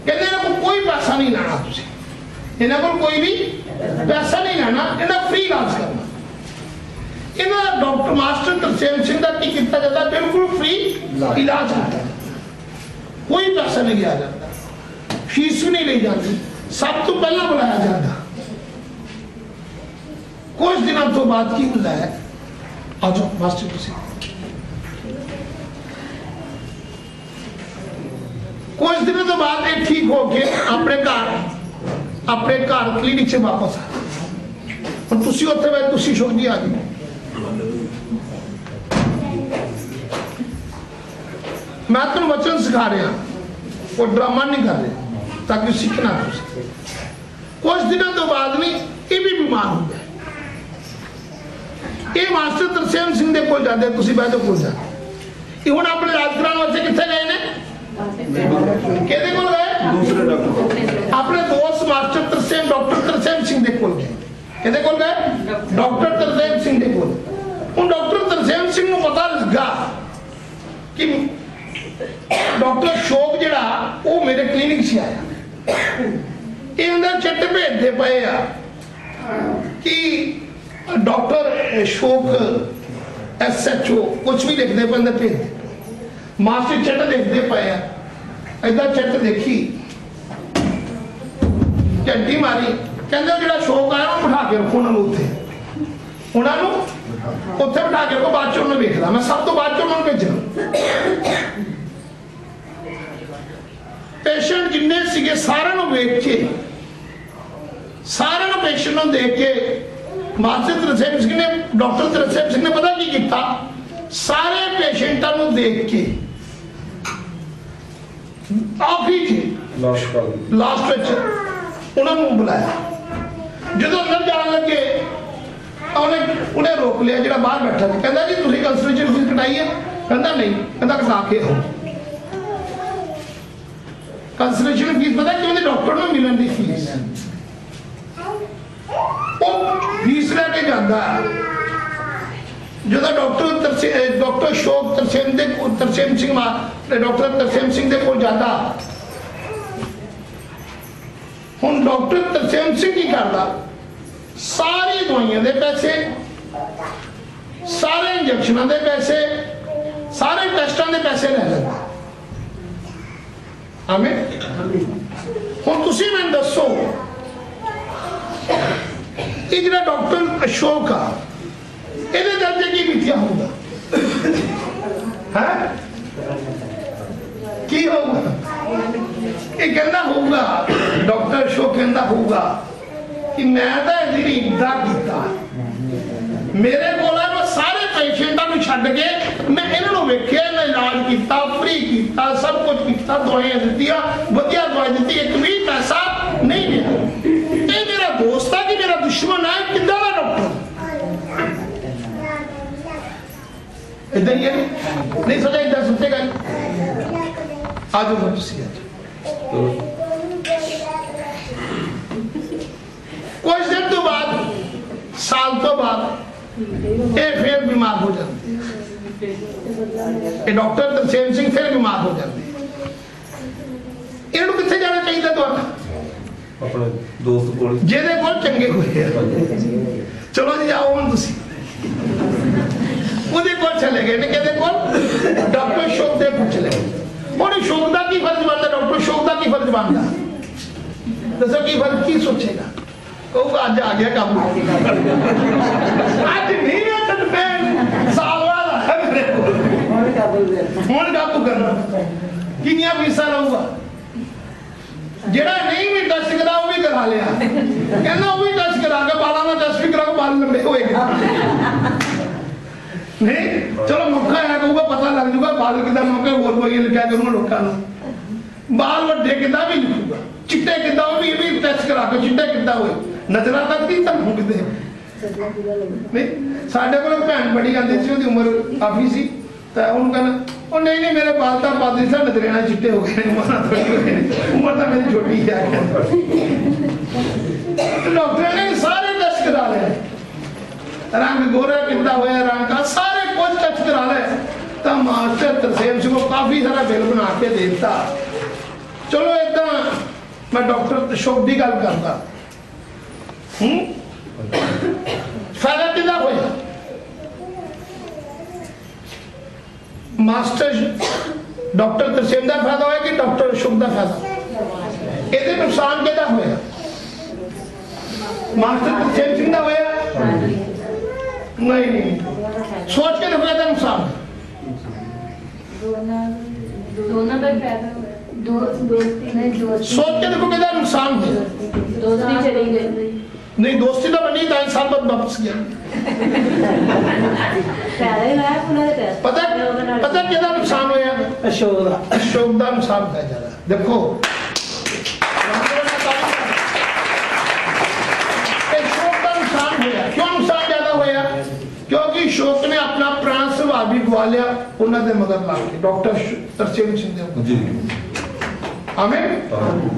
Speaker 1: कहते इन्हों को कोई पैसा नहीं लेना, तुसी इन्हों को कोई भी पैसा नहीं लेना, इन्हें फ्री इलाज करना। इन्हें डॉक्टर मास्टर तरसेम सिंह का की किया जाता है, बिल्कुल फ्री इलाज होता है, कोई पैसा नहीं लिया जाता, फीस भी नहीं ली जाती, सब तो पहला बुलाया जाता। कुछ दिनों तो बाद की बुलाया, आ जाओ मास्टर तुसी। कुछ दिनों तो बाद एक ठीक होके अपने घर क्लिनिक से वापस आ, और तुसी उत्थे बैठ, तुसी शोक जी आ गए। मैं तुम वचन सिखा रहा, कोई ड्रामा नहीं कर रहे, ताकि सीखना तुसी। कुछ दिनों तो बाद नहीं, ये भी बीमार हो गए, ये मास्टर तरसेम सिंह दे कोल जाते, तुसी बैठो कोल जाते, ये हुण अपने इलाज कराने वास्ते कित्थे गए ने, किहदे कोल गए, दूसरे डॉक्टर, अपने दोस्त मास्टर तरसेम, डॉक्टर तरसेम सिंह दे कोल गए, किहदे कोल गए, डॉक्टर तरसेम सिंह दे कोल। हुण डॉक्टर तरसेम सिंह नूं पता लगा कि डॉक्टर शोक जिहड़ा वो मेरे क्लिनिक से आया, ये अंदर चिट भेजते पे आ कि डॉक्टर शोक SHO कुछ भी लिखते पे अंदर भेजते, मास्टर चिट देखते पे आ, इदा चिट देखी, झंडी मारी, कहते जिहड़ा शोक आया बिठा के रखो उन्होंने उत्थे बिठा के रखो, बाद चों वेखदा, मैं सब तो बाद चों भेजना। पेशेंट जिन्ने सीगे सारे वेख के, सारे पेशेंट को देख के मास्टर तरसेम सिंह ने, डॉक्टर तरसेम सिंह ने पता की किया, सारे पेशेंटों को देख के आखिरी लास्ट उन्होंने बुलाया, जो अंदर जान लगे उन्हें रोक लिया, जो बाहर बैठा था, कहता जी तुम कंसल्टेशन फीस कटाई है, कहता नहीं, कहता कटा के आओ। कंसल्टेशन फीस पता कि डॉक्टर में मिलन की फीस, फीस लैके जाता जो डॉक्टर शोक तरसेम सिंह डॉक्टर तरसेम सिंह दे कोल जाता। हुण डॉक्टर तरसेम सिंह की करता, सारी दवाइयां दे पैसे, सारे इंजेक्शनों के पैसे, सारे टेस्टों के पैसे ले लेंगे। हमें हुण तुसीं मैनूं दसो, ये जिहड़ा डॉक्टर अशोक आ, इहदे दर्जे की बीतिया होगा, है की होगा, ये कहना होगा, डॉक्टर अशोक कहना होगा कि मैं तो इसकी इदा किया, मेरे को मैं सारे पेशेंटा छड्ड के मैं इन्होंने वेख्या, मैं इलाज किया, फ्री किया, सब कुछ किया, दवाइयां दित्तियां, वधिया दवाई दी, एक भी पैसा नहीं लिया। ये मेरा दोस्त है कि मेरा दुश्मन है? कितना का डॉक्टर इधर ही है, नहीं सोचा इधर सोचेगा। आज कुछ दिन तो बाद, साल तो बाद ये फिर बीमार हो जाते, डॉक्टर तरसेम सिंह फिर बीमार हो जाते। इन्होंने कितने जाना चाहिए था?
Speaker 3: अपने दोस्त को
Speaker 1: जेदे कोल चंगे होए, चलो जी जाओ हम तुसी ਉਹਦੇ ਕੋਲ ਚਲੇ ਗਏ ਨੇ, ਕਿਹਦੇ ਕੋਲ? ਡਾਕਟਰ ਸ਼ੋਕ ਦੇ ਕੋਲ ਚਲੇ ਗਏ। ਹੁਣ ਸ਼ੋਕ ਦਾ ਕੀ ਫਰਜ਼ ਬਣਦਾ? ਡਾਕਟਰ ਸ਼ੋਕ ਦਾ ਕੀ ਫਰਜ਼ ਬਣਦਾ? ਦੱਸੋ ਕੀ ਫਰਜ਼, ਕੀ ਸੋਚੇਗਾ? ਕਹੂਗਾ ਅੱਜ ਆ ਗਿਆ ਕੰਮ, ਅੱਜ ਨਹੀਂ ਆ ਤਨ ਪੈਨ ਸਾਲ ਬਾਅਦ ਹੈ ਮੇਰੇ ਕੋਲ, ਹੁਣ ਕਾਬੂ ਕਰਨਾ। ਕਿੰਨੀਆਂ ਫੀਸਾਂ ਲਊਗਾ? ਜਿਹੜਾ ਨਹੀਂ ਵੀ ਟੈਸਟ ਕਰਾ ਉਹ ਵੀ ਕਰਾ ਲਿਆ, ਕਹਿੰਦਾ ਉਹ ਵੀ ਟੈਸਟ ਕਰਾ ਕੇ ਬਾਲਾਂ ਦਾ ਟੈਸਟ ਵੀ ਕਰਾ ਕੇ ਬਾਲ ਲੰਬੇ ਹੋਏਗੇ। नहीं चलो मौका है, कहूँगा पता लग जाऊगा बाल किदा मौके और कोई लिखा करूँगा लोगों को, बाल वड्डे किदा भी लिखूंगा, चिट्टे किदा भी टेस्ट करा के चिट्टे किदा हुए, नजर तक नहीं तक किते नहीं। साडे कोल भैन बड़ी आंदी सी, ओदी उम्र काफी सी, तो उन्होंने कहना ओ नहीं नहीं मेरे बाल तो पादरी सा नजरे ना चिट्टे हो गए, उम्र तो मेरी छोटी है। डॉक्टर ने सारे टेस्ट करा लिया, रंग गोरा कितना होया, रंग का सारे कुछ टच करा ले, तो मास्टर तरसेम सिंह को काफी सारा बिल बना के देता। चलो इदा मैं डॉक्टर अशोक की गल करता, फायदा कितना होया? मास्टर डॉक्टर तरसेम का फायदा होया कि डॉक्टर अशोक का फायदा? ये नुकसान कितना होया? मास्टर तरसेम सिंह का होया? नहीं नहीं, सोच के देखो क्या नुकसान। सोच के देखो क्या नुकसान है।
Speaker 2: दोस्ती चली गई,
Speaker 1: नहीं दोस्ती तो बनी, 2 साल बाद वापस गया। पता क्या नुकसान होया? अशोक का नुकसान है ज्यादा। देखो अशोक का नुकसान होया, क्यों नुकसान ज्यादा होया? क्योंकि अशोक ने अपना प्राण स्वभाव भी गवा लिया उन्होंने मगर ला के, डॉक्टर तरसेम सिंह जी आमीन।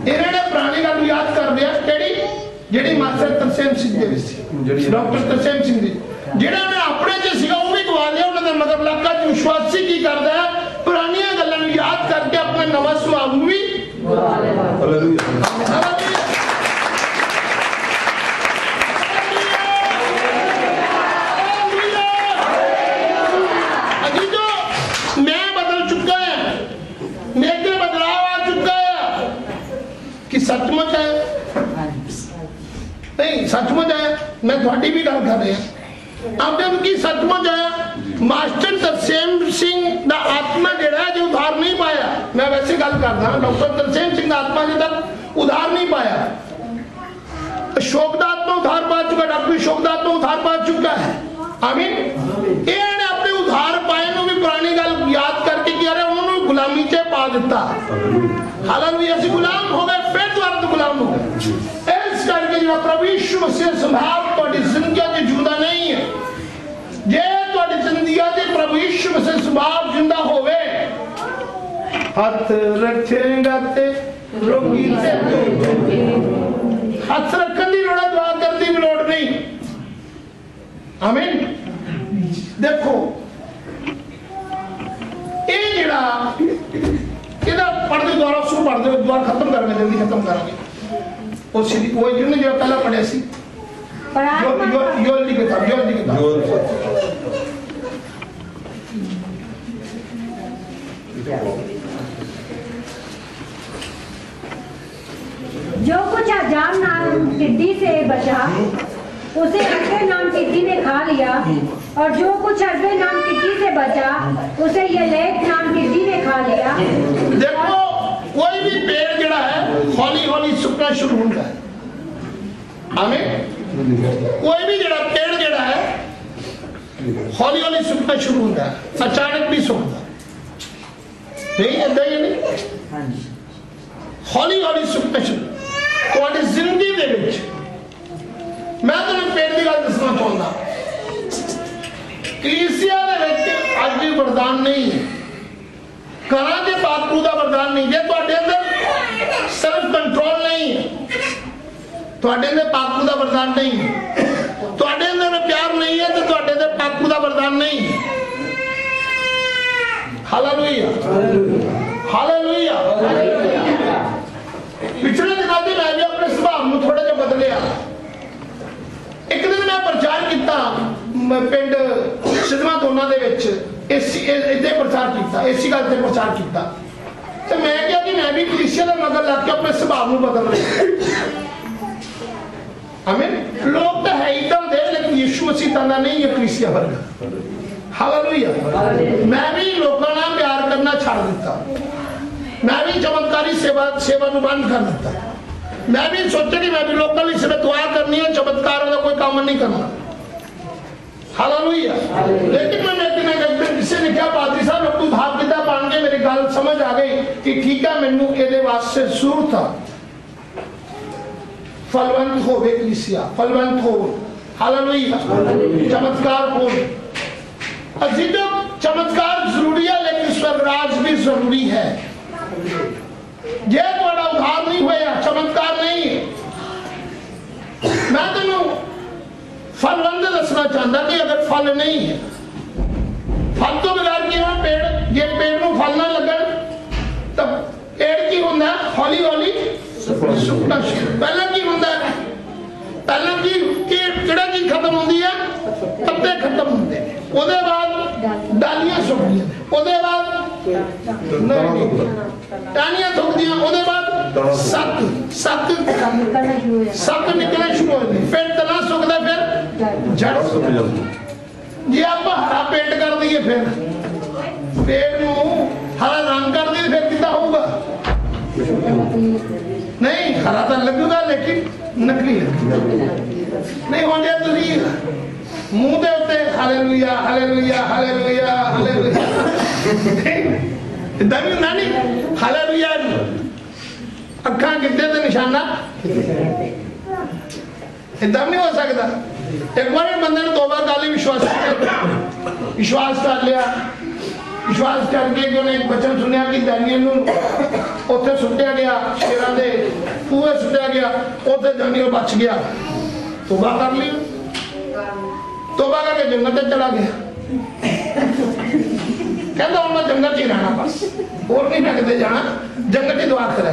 Speaker 1: इन्होंने पुरानी गल याद कर लिया, केड़ी जेडी मास्टर तरसेम सिंह दे विच सी, डॉक्टर तरसेम सिंह जी जेड़ा ने अपने च सीगा वो भी गवा लिया उन्होंने मगर लाका। विश्वासी की करदा है? पुरानियां गल्लां नूं याद करके अपना नवा स्वभाव नूं भी गवा लिया। हालेलुया। सचमुच है नहीं, सचमुच है, मैं थोड़ी भी गल कर रहा अब जब की सचमुच है। मास्टर तरसेम सिंह दा आत्मा जेड़ा है जो उधार नहीं पाया, मैं वैसे गल करदा, डॉक्टर तरसेम सिंह दा आत्मा जो तक उधार नहीं पाया। अशोक दा आत्मा उधार पा चुका, डॉक्टर अशोक दा आत्मा उधार पा चुका है। आमीन। इन्होंने अपने उधार पाए नु भी पुरानी गल याद करके कि अरे उन्होंने गुलामी च पा दिता। हालेलुया। असि गुलाम हो गए, फिर दोबारा तो गुलाम हो गए। इस करके जो प्रभु यीशु मसीह संभाव तुम्हारी जिंदगी में जिंदा नहीं है, जे तुम्हारी जिंदगी में प्रभु यीशु मसीह संभाव जिंदा होवे, हाथ रखेगा ते रोगी से हाथ रखने की लोड़, दुआ करने की लोड़ नहीं। आमीन। देखो ये जड़ा पढ़ते द्वारा शुरू पढ़ते द्वारा खत्म करेंगे, जल्दी खत्म करेंगे। वो सीधी वो जिन्होंने जो पहला पढ़े सी योल की किताब
Speaker 2: जो कुछ अजाम नाम टिड्डी से बचा उसे अजगर नाम टिड्डी ने खा लिया, और जो कुछ अजगर नाम टिड्डी से बचा उसे यलेख नाम टिड्डी ने खा लिया।
Speaker 1: देखो कोई भी पेड़ जड़ा है हौली हौली सुकना शुरू होता है। हमें कोई भी जड़ा पेड़ जड़ा है हौली हौली सुखना शुरू होता है, अचानक नहीं सुखता। नहीं ऐसा ही नहीं, हौली हौली सुखना शुरू ਤੁਹਾਡੀ ਜ਼ਿੰਦਗੀ ਦੇ ਵਿੱਚ। मैं तुम्हें पेट की गल दसना चाहता, कलीसिया दे विच अज भी वरदान नहीं है, घरां दे पाकू दा वरदान नहीं। जे तुहाडे अंदर सेल्फ कंट्रोल नहीं है, तुहाडे अंदर पाकू दा वरदान नहीं है, तुहाडे अंदर प्यार नहीं है, तो तुहाडे अंदर पाकू दा वरदान नहीं है। Hallelujah, hallelujah. पिछले दिनों में मैं भी अपने स्वभाव में थोड़ा जिहा बदलिया। एक दिन मैं प्रचार किया पिंड सिद्धवा दोना दे विच, इदां प्रचार किया, इसी गल ते प्रचार किया। तो मैं क्या कि मैं भी कलीसिया का मगर लग के अपने स्वभाव में बदल रहा। आमीन। लोग तो है इदां दे, लेकिन यीशु मसीह ताना नहीं है कलीसिया वर्गा। हालेलुया। मैं भी लोगों नाल प्यार करना छड़ दिता, मैं भी चमत्कारी सेवा नूं बंद कर दिता। मैं भी सोचा कि मैं भी लोगों लिए सिर्फ दुआ करनी है, चमत्कार का कोई काम नहीं करना। हालेलुया। लेकिन मैंने किसी ने कहा पादरी साहब लोग धाप किताब बन के मेरी गल समझ आ गई कि ठीक है, मैनू ये वास्ते जरूरत है फलवंत हो कलीसिया, फलवंत हो। हालेलुया। चमत्कार हो, अजीब चमत्कार जरूरी है, लेकिन स्वर्गराज भी जरूरी है। जे थोड़ा उधार नहीं होया, चमत्कार नहीं। मैं तेनों फलवंत दसना चाहता कि अगर फल नहीं है, फल तो बगैर की पेड़, जे पेड़ को फल ना लगन तो पेड़ की होंगे हौली हौली सुकना शुरू। पहला की होंगे, पहला की किहड़ा चीज खत्म होती है, पत्ते खत्म होते हैं, उसके बाद डालियां सुकदियां, उसके बाद टानियां सुकदियां, उसके बाद सक निकलना शुरू हो जाती, फिर तना सुकदा, फिर जड़ सुक जाती। जे आप हरा पेंट कर दिए, फिर पेड़ नूं हरा रंग कर दिए, फिर कितना होगा? नहीं, हरा तो लगेगा लेकिन नकली लगेगा। नहीं हो जाए तुम मुंह के उत्ते हालेलुया हालेलुया हालेलुया हालेलुया इदां भी होंदा नहीं, हालेलुया अखां किते ते निशाना इदां नहीं हो सकता। एक बार बंदे ने तौबा कर ली, विश्वास कर लिया, विश्वास करके कि उन्हें एक वचन सुनिया कि दानियल नूं उत्थे सुट्टिया गया, शेरां दे कुएं सुट्टिया गया, उत्थे दानियल बच गया। तौबा कर ली, तौबा करके जंगल ते चला गया। कहता हूं मैं जंगल च ही रहना, बस और नहीं लगते जाना, जंगल च दुआ कर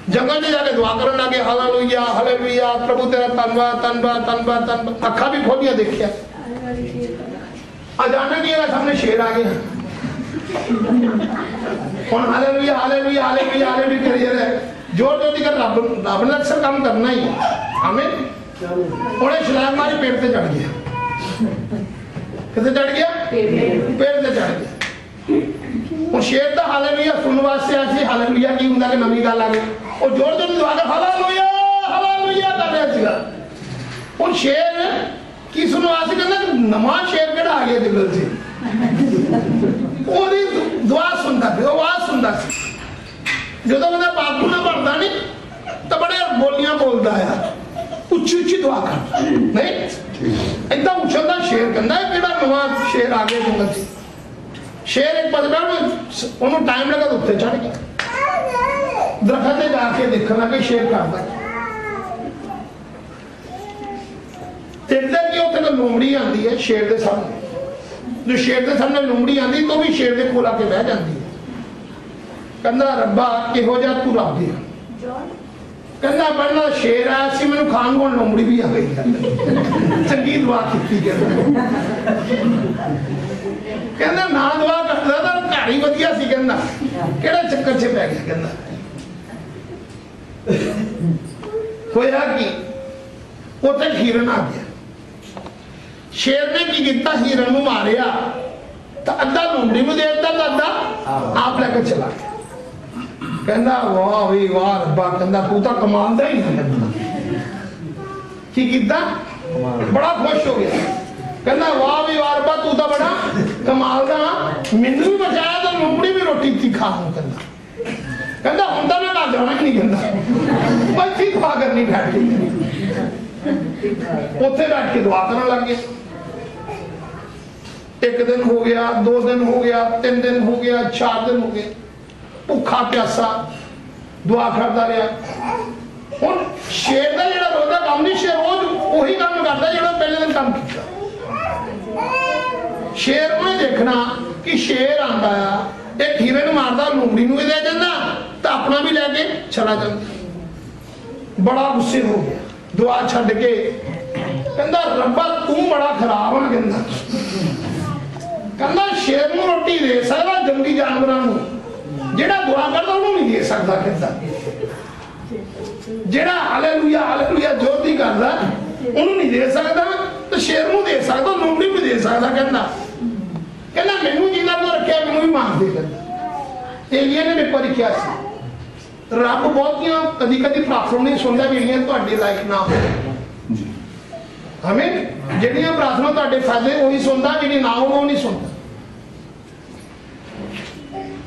Speaker 1: जंगल में जाके दुआ करने लगे, हालेलुया हालेलुया प्रभु तेरा धन्यवाद धन्यवाद धन्यवाद धन्यवाद। अखा भी खोलिया देखिया, अचानक ही सामने शेर आ गया। हुण हालेलुया हालेलुया हालेलुया हालेलुया करी जा रहा है, जोर जोर दी कर रब ने अक्सर काम करना ही है। आमीन। उन्हें छलांग मारी, पेड़ पे चढ़ गया। कितने चढ़ गया? पेड़ पे चढ़ गया। और शेर तो हालेलुया सुनने वास्ते आसी, हालेलुया की हुंदा कि नवी गल आ गई, और जोर जोर दुआ कर हालेलुया हालेलुया कर रहा सीगा। और शेर की सुनने वास्ते कहंदा कि नवा शेर केड़ा आ गया जंगल से, ओदी दुआ सुनदा फिर, आवाज सुनदा सी। ਜਦੋਂ ਬੰਦਾ ਪਾਗੂ ਨਾ ਬਣਦਾ ਨਹੀਂ ਤਾਂ ਬੜੇ ਬੋਲੀਆਂ ਬੋਲਦਾ ਆ, ਉੱਚੀ ਉੱਚੀ ਦੁਆ ਕਰਦਾ ਨਹੀਂ ਏਦਾਂ ਉਛਲਦਾ। ਸ਼ੇਰ ਕਹਿੰਦਾ ਕਿਹੜਾ ਨਵਾਂ ਸ਼ੇਰ ਆ ਗਿਆ ਜੰਗਲ 'ਚ। शेर एक पास उन्होंने टाइम लगा तो उत्ते चढ़ गया, दरख्त से जाके देखने लगे शेर करता। इधर की उत्ते लोमड़ी आती है शेर के सामने, जो शेर के सामने लोमड़ी आती तो भी शेर के कोल आके बह जाती है। कहता रब्बा किहो जिहा तू रब है, कहता पहला शेर आया सी मैनू खान को लोमड़ी भी आ गई, चंगी दुआ की। कहना ना दुआ करता था घर ही वधिया सी, कहना केड़ा चक्कर च पै गया। कहना होया कि उत्थे हिरन आ गया, शेर ने की कीता हिरन नूं मारिया तो अद्धा लोमड़ी नूं दे दित्ता, अद्धा आप लेके चला गया। कहना वाह भी वाह रब्बा, कहना तू तो कमाल दा ही है। की कीता? बड़ा खुश हो गया। कहना वाह भी वाह रब्बा तू तो बड़ा कमाल दा मैनू भी बचाया तो लोमड़ी भी रोटी थी खा लूं कहना हुण तां मैं घर जाना ही नहीं कहना बस ठीक दुआ करनी बैठ के उत्थे बैठ के दुआ करन लग गए। एक दिन हो गया, 2 दिन हो गया, 3 दिन हो गया, 4 दिन हो गए, भुखा प्यासा दुआ करता रहा। हुण शेर का जिहड़ा रोज का काम नहीं, शेर रोज उही काम करता जिहड़ा पहले दिन काम किया। शेर ने देखना कि शेर आंदा आ, एक हिरन मारदा लोमड़ी नूं दे जांदा तो अपना भी लैके चला जांदा। बड़ा गुस्से हो गया, दुआ छड्ड के कहंदा रब्बा तू बड़ा खराब है कहंदा शेर नूं रोटी दे सकदा, जंगली जानवरां नूं जेड़ा दुआ करदा उहनूं नहीं दे सकदा। कहंदा जेड़ा हालेलुया जोती करदा उहनूं नहीं दे सकदा तो शेर नूं दे सकदा, लोमड़ी भी दे सकदा। कहंदा मैनूं जिन्ना तो रखिया मैनूं भी मार दे। कहंदा एलिया ने मेरे पर किया सी रब बहुतियां कदी कदी प्रार्थना नहीं सुनदा ਜਿਹੜੀਆਂ ਤੁਹਾਡੇ लायक ना हो। हमें ਜਿਹੜੀਆਂ प्रार्थना ਤੁਹਾਡੇ फायदे वही सुनदा, ਜਿਹੜੀ ना हो वो नहीं सुनदा।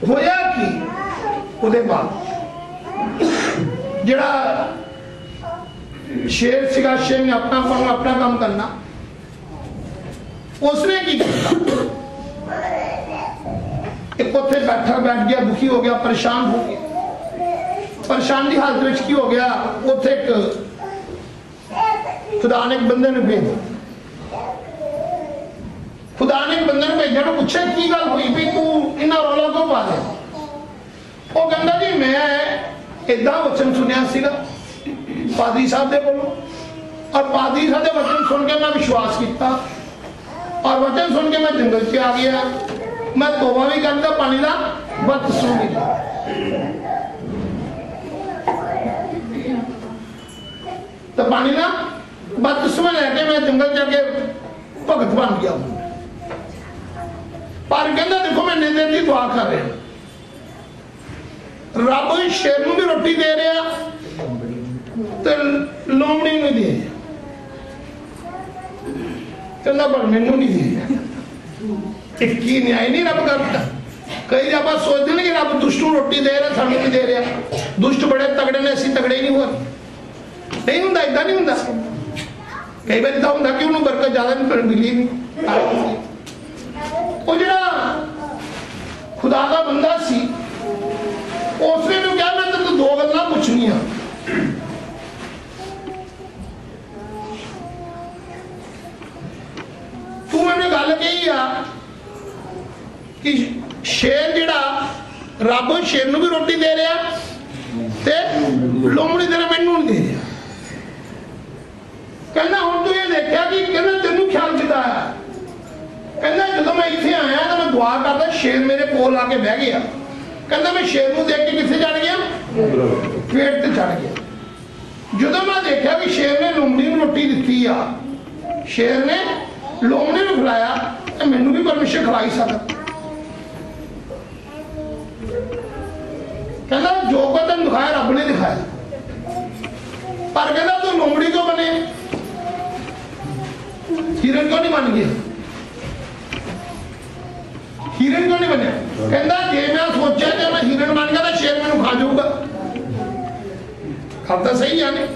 Speaker 1: होया कि ਉਹਦੇ बाद ਜਿਹੜਾ शेर सीगा, शेर ने अपना काम करना, उसने की किया एक उत्थे बैठ गया, दुखी हो गया, परेशान हो गया। परेशान की हालत में की हो गया, उत्थे एक खुदा ने एक बंदे ने भेजा। खुदा ने एक बंदे ने भेजा तो पूछे की गल हुई भी तू इन्ना रौला क्यों पा दे। वो कहता जी मैं इदा वचन सुनिया सीगा पादरी साहब दे कोलों, और पादरी साहब दे वचन सुन के मैं विश्वास किया, और वचन सुन के मैं जंगल च आ गया। मैं तोबा भी करता, पानी का बपतिस्मा भी लिया। तो पानी का बपतिस्मा लेके मैं जंगल जाके भगत बन गया। पर कहता देखो मैं इन्ने दिन की दुआ कर रहा, रब शेर नूं भी रोटी दे रहा तो लोमड़ी नूं दे रहा। कहता पर मैनू नहीं दे। एक ही न्याय नहीं रब करता। कई आप सोचते हैं कि रब दुष्ट नूं रोटी दे रहा, सानू नहीं दे रहा। दुष्ट बड़े तगड़े ने, असीं तगड़े ही नहीं हुए। नहीं हुंदा, इदां नहीं हुंदा। कई बार इदां हुंदा कि उन्होंने बरकत ज्यादा नहीं मिली नहीं। वो जिहड़ा खुदा का बंदा सी उसने तो क्या मैं तेरे 2 गल्लां पुछनियां। तू मैंने गल कही आ कि शेर जिहड़ा रब शेर नूं भी रोटी दे रहा ते लोमड़ी तेरे मैनू नहीं दे रहा। कहना हुण तू ये देखिया कि कहना तेनू ख्याल किदा आया। कहना जदों मैं इत्थे आया तो मैं दुआ करदा शेर मेरे कोल आके बह गया। कहना मैं शेर नूं देख के कित्थे चढ़ गया, पेट ते चढ़ गया। जदों मैं देखा कि शेर ने लोमड़ी नूं रोटी दित्ती आ, शेर ने लोमड़ी नूं खिलाया तो मैनू भी परमेश्वर खिलाई सकदा। कहना जो को तेन दिखाया रब ने दिखाया, पर कहना तू लोमड़ी क्यों बने, हिरन क्यों नहीं बन गया, हिरन क्यों नहीं बने। कहना जे मैं सोचा कि मैं हिरन बन गया तो शेर मैनू खा जाऊगा। खाता सही है नहीं।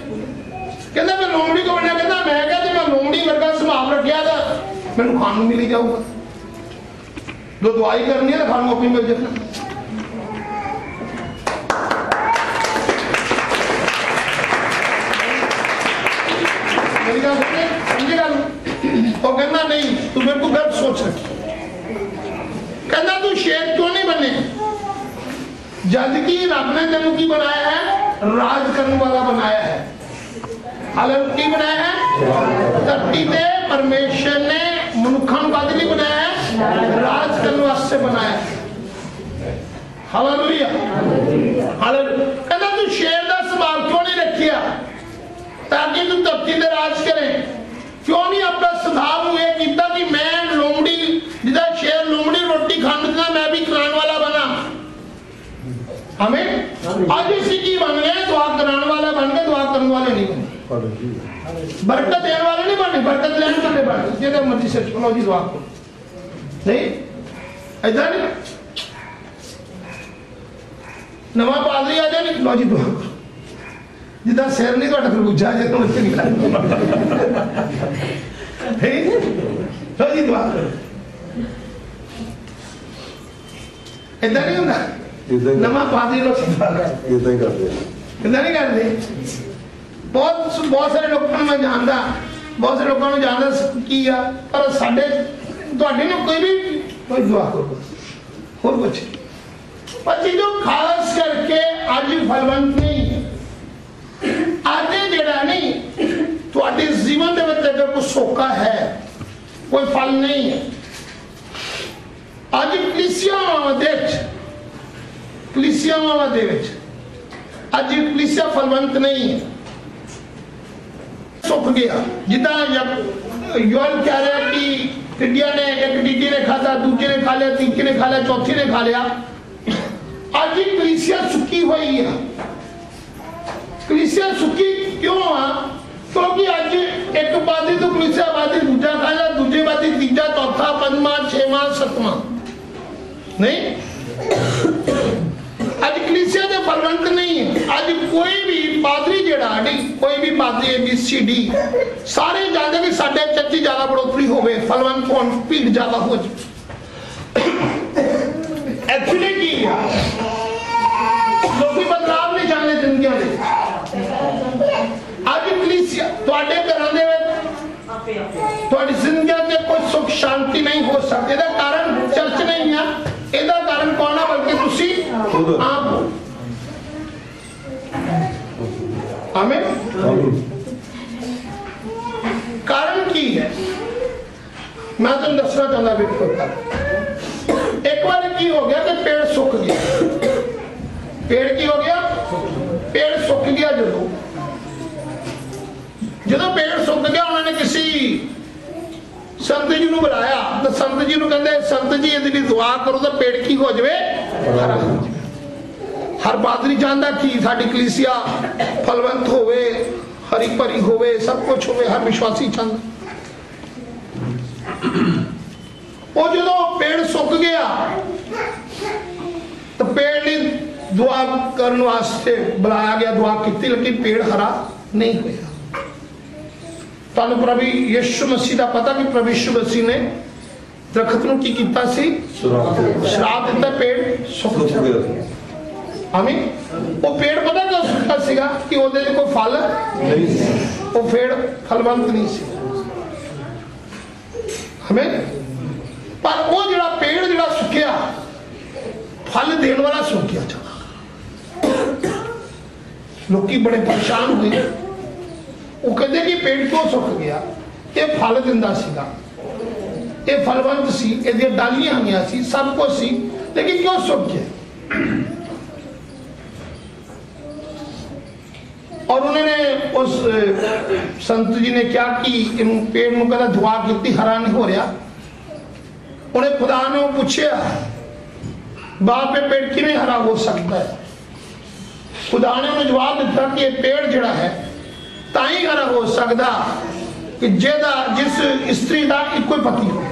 Speaker 1: कहना मैं लोमड़ी क्यों बनया। कहना मैं क्या मैं लोमड़ी वर्गा स्वभाव रखिया था मैनू खान नूं मिली जाऊगा। जो दवाई करनी है तो खान नूं अपनी मिल जाए। वो कहना नहीं तू मेरे को गलत सोच रखी। कहना तू शेर क्यों नहीं बने, जबकि रब ने तेन की बनाया है, राज करने वाला बनाया है। हालांकि की बनाया है धरती पे परमेश्वर ने मनुखा के लिए बनाया है, राज करने वास्ते बनाया है। Hallelujah hallelujah. कहना तू शेर का स्वभाव क्यों नहीं रखिया ताकि तू धरती पे राज करे। क्यों नहीं अपना स्वभाव यह किया कि मैं लोमड़ी जिदा शेर लोमड़ी रोटी खाने मैं भी खिलाने वाला बना। हमें आज इसी की बन गए, दुआ कराने वाले बन गए, दुआ करने वाले नहीं बने। बरकत देने वाले नहीं बने, बरकत लेने वाले बने। जिधर मर्जी से चलो जी दुआ करो, नहीं ऐसा नहीं। नवा पादरी आ जाए, लो जी दुआ करो। जिदा सिर नहीं तो खरबूजा जे तो नहीं लो जी दुआ करो। ऐसा नहीं होता। नवा पादरी लोग
Speaker 3: इदां ही करते
Speaker 1: इतना नहीं करते। बहुत सारे लोगों को मैं जानता, बहुत सारे लोगों को जानता की आ, पर साडे तुहाडे ने कोई दुआ करो और कुछ पर चीजों खास करके आज फलवंत नहीं है। आज जेड़ा नहीं तुहाडे जीवन दे विच अगर कोई सोका है, कोई फल नहीं है। आज कलीसियावां दे विच आज कलीसिया फलवंत नहीं है, सुख गया। जिदा योल कह रहा कि टिड्डिया ने एक टिड्डी ने खाता, दूजे ने खा लिया, तीसरे ने खा लिया, चौथे ने खा लिया। आज कलीसिया सुखी हुई है। कलीसिया सुखी क्यों आ? क्योंकि आज एक बादी तो कलीसिया बादी दूजा खा लिया, दूजे बादी तीजा, चौथा, पंजवा, छेवां, सतवां नहीं। आज कलीसिया के फलवंत नहीं है। आज कोई भी पादरी जेड़ा नहीं, कोई भी पादरी ABCD सारे जानते कि साडे चर्च ज्यादा बढ़ोतरी होवे, फलवंत होण, भीड़ ज्यादा हो जाए। एक्चुअली की है लोग बदलाव नहीं चाहते जिंदगी में। आज कलीसिया तुहाडे घरां दे विच तुहाडी जिंदगी में कोई सुख शांति नहीं हो सकती। इसका कारण चर्च नहीं है, इसका कारण कौन है? बल्कि तुसी आप हो। आमीन। कारण की है मैं तुम दसना चाहता भी। एक बार की हो गया कि पेड़ सुख गया। पेड़ की हो गया? पेड़ सुख गया। जो पेड़ सुख गया उन्होंने किसी संत जी को बुलाया तो संत जी को कहते संत जी यदि दुआ करो तो पेड़ की हो जाए, हरा हो जाए। हर पादरी चाहता कि साडी कलीसिया फलवंत होवे, हरी भरी होवे, सब कुछ होवे। हर विश्वासी चाहता। वो जो पेड़ सुक गया तो पेड़ ने दुआ करने वास्ते बुलाया गया, दुआ की, लेकिन पेड़ हरा नहीं हुआ। तुहानू प्रभु यीशु मसीह का पता कि प्रभु यीशु मसीह ने दरखत नूं की कीता सी? श्राप दिता, पेड़ सुक गया। आमीन। वो पेड़ पता क्यों सुखा सीगा? कि ਉਹਦੇ कोई फल नहीं, वो पेड़ फलवंत नहीं सी। आमीन। पर वो जिहड़ा पेड़ जिहड़ा सुखिया, फल देने वाला सुख गया। लोग बड़े परेशान हुए। वो कहते कि पेड़ क्यों सुख गया? ये फल दिंदा सीगा, ये फलवंत सी, ये डालियां हुई सी, सब कुछ सी, लेकिन क्यों सुख गया? और उन्होंने उस संत जी ने क्या कि पेड़ में कहता दुआ की, हरा नहीं हो रहा। उन्हें खुदा ने पूछा बाप पे पेड़ किवें हरा हो सकता है? खुदा ने उन्हें जवाब दिता कि यह पेड़ जड़ा है ताई हरा हो सकता कि जिस स्त्री का इको पति हो,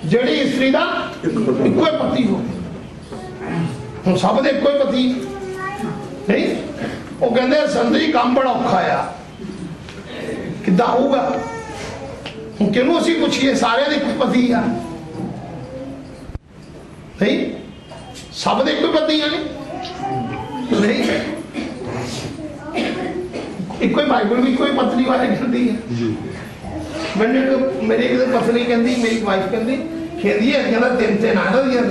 Speaker 1: जेड़ी स्त्री का इको पति हो। हम सब दे इको पति नहीं। वो कहते संत जी काम बड़ा औखा आ, किदा होगा? किनू असी पूछिए? सारे इको पति आ नहीं, सब दे इको पति है नहीं। एक बाइबल भी कोई पत्नी वाले कहती है। मैंने मेरी एक पत्नी कहती, मेरी वाइफ कहती खेदी है, कहता तीन तीन आना दिया।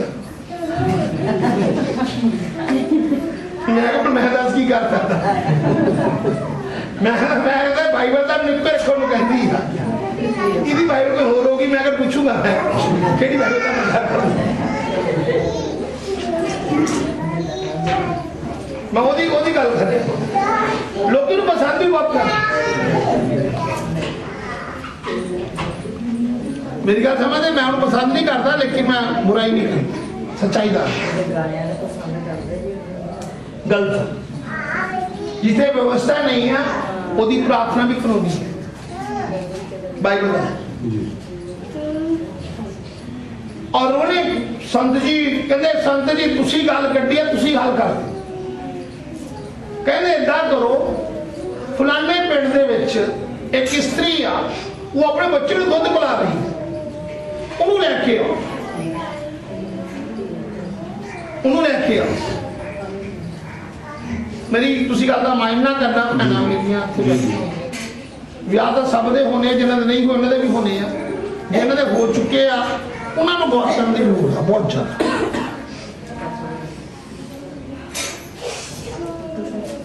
Speaker 1: मैं दस की कर सकता, मैं बाइबल का निपके रखो कहती है। इदी बाइबल कोई होर होगी, मैं अगर पूछूंगा केड़ी बाइबल का मैं ओदी गल कर रहा। लोग पसंद भी बहुत कर, मेरी गल समझते, मैं पसंद नहीं करता, लेकिन मैं बुराई नहीं करता। सच्चाई दा गलत जिथे व्यवस्था नहीं है ओदी प्रार्थना भी कानूनी है बाइबल दा। और उन्हें संत जी कहते संत जी तुसी गल कड्डी है तुसी हल कर दो। कहते इदा करो फलाने पिंड दे विच एक स्त्री आ वो अपने बच्चे को दुध पिला रही है उन्होंने लैके आओ उन्होंने लैके आओ। मेरी तुसी गल दा माइंड ना करना भैणां मेरियां विआह तो सब दे होने जिन्हां दे नहीं होए उन्हां दे भी होने आ जिन्हां दे हो चुके आ उन्हां नूं बहुत करने की लोड़ है बहुत ज़्यादा।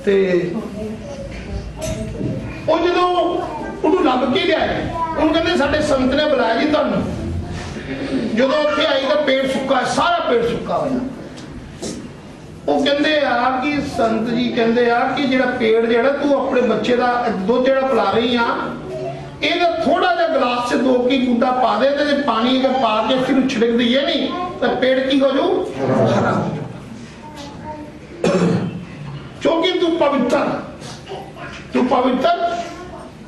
Speaker 1: ते ਉਹ ਜਦੋਂ ਉਹਨੂੰ ਲੱਭ ਕੇ ਲਿਆਏ ਉਹਨੂੰ ਕਹਿੰਦੇ ਸਾਡੇ ਸੰਤ ਨੇ ਬੁਲਾਇਆ ਜੀ ਤੁਹਾਨੂੰ। ਜਦੋਂ ਉੱਥੇ ਆਈ ਤਾਂ ਪੇੜ ਸੁੱਕਾ ਸਾਰਾ ਪੇੜ ਸੁੱਕਾ ਹੋਇਆ। ਉਹ ਕਹਿੰਦੇ ਆ ਕਿ ਸੰਤ ਜੀ ਕਹਿੰਦੇ ਆ ਕਿ ਜਿਹੜਾ ਪੇੜ ਜਿਹੜਾ ਤੂੰ ਆਪਣੇ ਬੱਚੇ ਦਾ ਦੁੱਧ ਜਿਹੜਾ ਪਿਲਾ ਰਹੀ ਆ ਇਹਦਾ ਥੋੜਾ ਜਿਹਾ ਗਲਾਸ 'ਚ 2 ਕੀ ਬੂੰਦਾ ਪਾ ਦੇ ਤੇ ਪਾਣੀ ਅਗਰ ਪਾ ਕੇ ਫਿਰ ਛਿੜਕ ਦਈਏ ਨਹੀਂ ਤਾਂ ਪੇੜ ਕੀ ਹੋ ਜਾਊ ਹਰਾ ਹੋ ਜਾਊ ਕਿਉਂਕਿ ਤੂੰ ਪਵਿੱਤਰ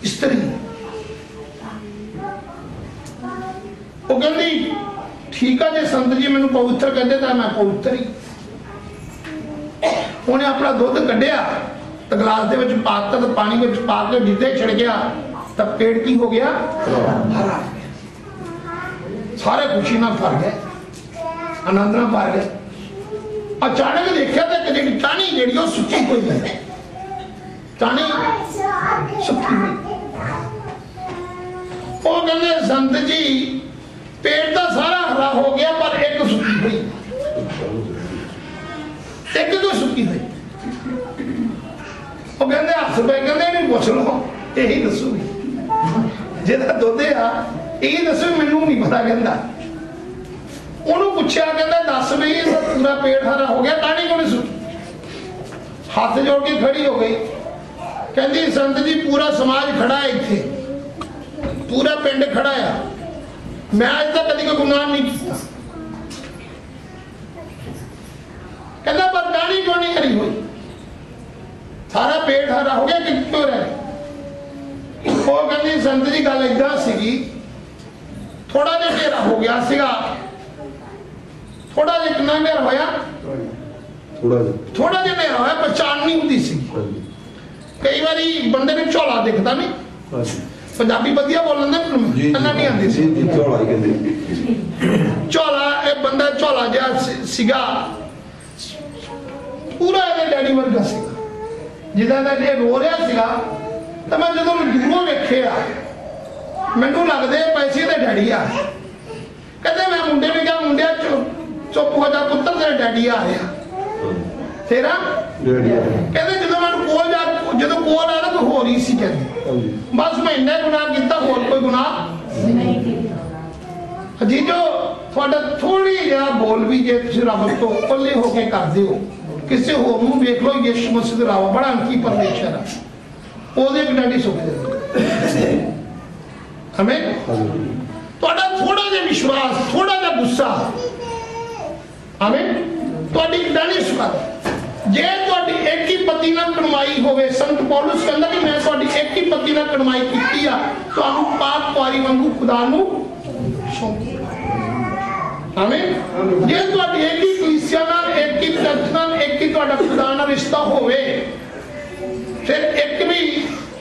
Speaker 1: स्त्री। वो कहती ठीक है जे संत जी मैनू पवित्र कहते तो मैं पवित्र ही। उन्हें अपना दुध कढ़िया तो गिलास दे विच पाता तो पानी विच पा के जिद्दे छिड़किया तब पेड़ की हो गया हरा। सारे खुशी नाल भर गए आनंद नाल भर गए। अचानक देखा तो एक टाणी जिहड़ी सुची हुई है टाणी सुकी हुई। वो कहते संत जी पेट तो सारा हरा हो गया पर एक सुकी हुई एक तो सुकी हुई। वो कहते हस पे कहते नहीं पुछ लो यही दसूगी जिहदा दुध आ यही दसो मैनू नहीं पता। कहता उन्होंने पूछा कहता दस भी पूरा पेट हरा हो गया टाणी क्यों नहीं सुकी। हाथ जोड़ के खड़ी हो गई कहती संत जी पूरा समाज खड़ा है इत्थे पूरा पिंड खड़ा है मैं अज तक कभी कोई गुनाह नहीं किया। कहता पर टाणी क्यों नहीं हरी हुई सारा पेट हरा हो गया कि क्यों रहे। वो कहती संत जी गल इदा सी थोड़ा जिहा ढेरा हो गया सीगा थोड़ा जिहा कितना ढेरा होया थोड़ा जिहा ढेरा होया पहचान नहीं होती सी। कई बारी बंदे ने झोला दिखता नहीं पंजाबी वधिया बोलने पहला नहीं आती सी झोला एक बंदा झोला जिहा सीगा पूरा ਇਹਦੇ डैडी वर्गा सीगा जिदा दा रो रहा सीगा तो मैं ਜਦੋਂ दूरों वेखिया मैनू लगदे पैसे ते डैडी आ कहते मैं मुंडे ने कहा मुंडिया चुप हो जा पुत्र तेरे डैडी आ रहा तेरा कहते जो मैं कोल जा जो कोल आया तो हो रही सी कहते बस मैं इन्ना गुनाह किया होर कोई गुनाह जी जो थोड़ा थोड़ी जहा बोल भी जे तुम रब तो पल्ले होके करते हो किसी होर नूं वेख लो यीशु मसीह दा रब बड़ा अंकी परमेश्वर है ओदे भी डैडी सुख दे हमें थोड़ा थोड़ा जिहा विश्वास थोड़ा जिहा गुस्सा हमें थोड़ी डैडी सुखा जे तुहाडी एक ही पति नाल कमाई होवे संत पौलुस कहंदा कि मैं तुहाडी एक ही पति नाल कमाई कीती आ तुहानू पाक कुआरी वांगू खुदा नू सौंप। आमीन। जे तुहाडी एक ही कलीसिया नाल एक ही प्रार्थना एक ही तुहाडा खुदा नाल रिश्ता होवे फिर एक भी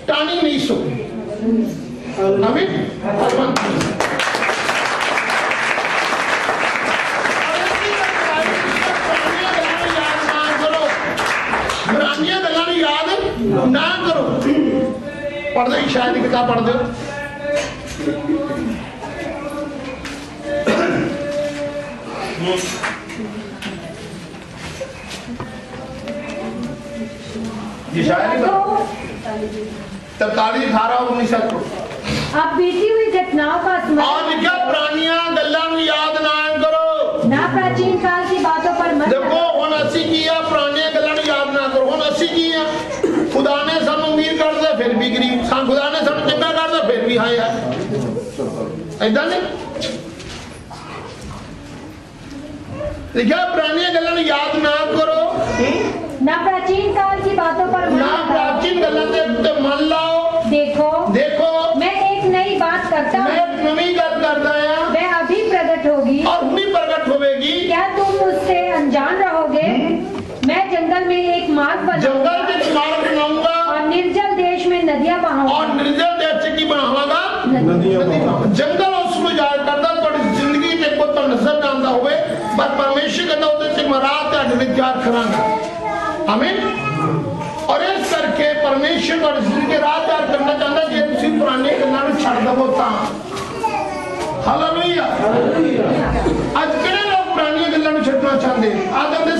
Speaker 1: टाणी नहीं सुखदी। आमीन। पुरानियां गल्लां याद ना करो पढ़ दो शायद किताब पढ़ दो ये शायद 43 18 19
Speaker 2: अब बीती हुई घटनाओं का
Speaker 1: और क्या पुरानियां गल्लां याद ना करो
Speaker 2: ना प्राचीन काल की बातों पर मत
Speaker 1: देखो हुण असीं की आ पुरानियां गल्लां याद ना करो हुण असीं की आ खुदा ने सानू अमीर कर दिया फिर भी गरीब खुदा ने सानू चंगा कर दिया फिर भी हाय ऐदां नहीं लिखा पुरानी गल्लां नूं याद ना करो,
Speaker 2: ना प्राचीन काल की बातों पर मन
Speaker 1: ना
Speaker 2: लगाओ।
Speaker 1: प्राचीन गल्लां दे उत्ते मन लाओ।
Speaker 2: देखो
Speaker 1: देखो
Speaker 2: मैं एक नई बात करता
Speaker 1: मैं
Speaker 2: हूँ,
Speaker 1: एक नवी गल करदा आ
Speaker 2: वह अभी प्रकट होगी,
Speaker 1: और हुणी प्रकट होवेगी।
Speaker 2: क्या तुम उससे अनजान रहोगे? मैं जंगल में एक मार्ग
Speaker 1: जंगल
Speaker 2: बनाऊंगा
Speaker 1: में मार्ग बनाऊंगा
Speaker 2: और निर्जल देश में नदियां
Speaker 1: और
Speaker 2: बहाऊंगा।
Speaker 1: निर्जल देश की बनावांगा
Speaker 3: नदियां
Speaker 1: जंगल उसको याद करता थोड़ी जिंदगी ते कोई तो नजर ना आंदा होवे पर परमेश्वर कहंदा ओदे च मैं राह तुहाडे विच त्यार करांगा। आमीन। और इस करके परमेश्वर तुहाडी जिंदगी राह त्यार करना चाहता जे तुसीं पुरानी गल्लां नूं छड्ड दवो तां। हालेलुया। आज किहड़े लोग पुरानी गल्लां नूं छड्डना चाहंदे? आदम दे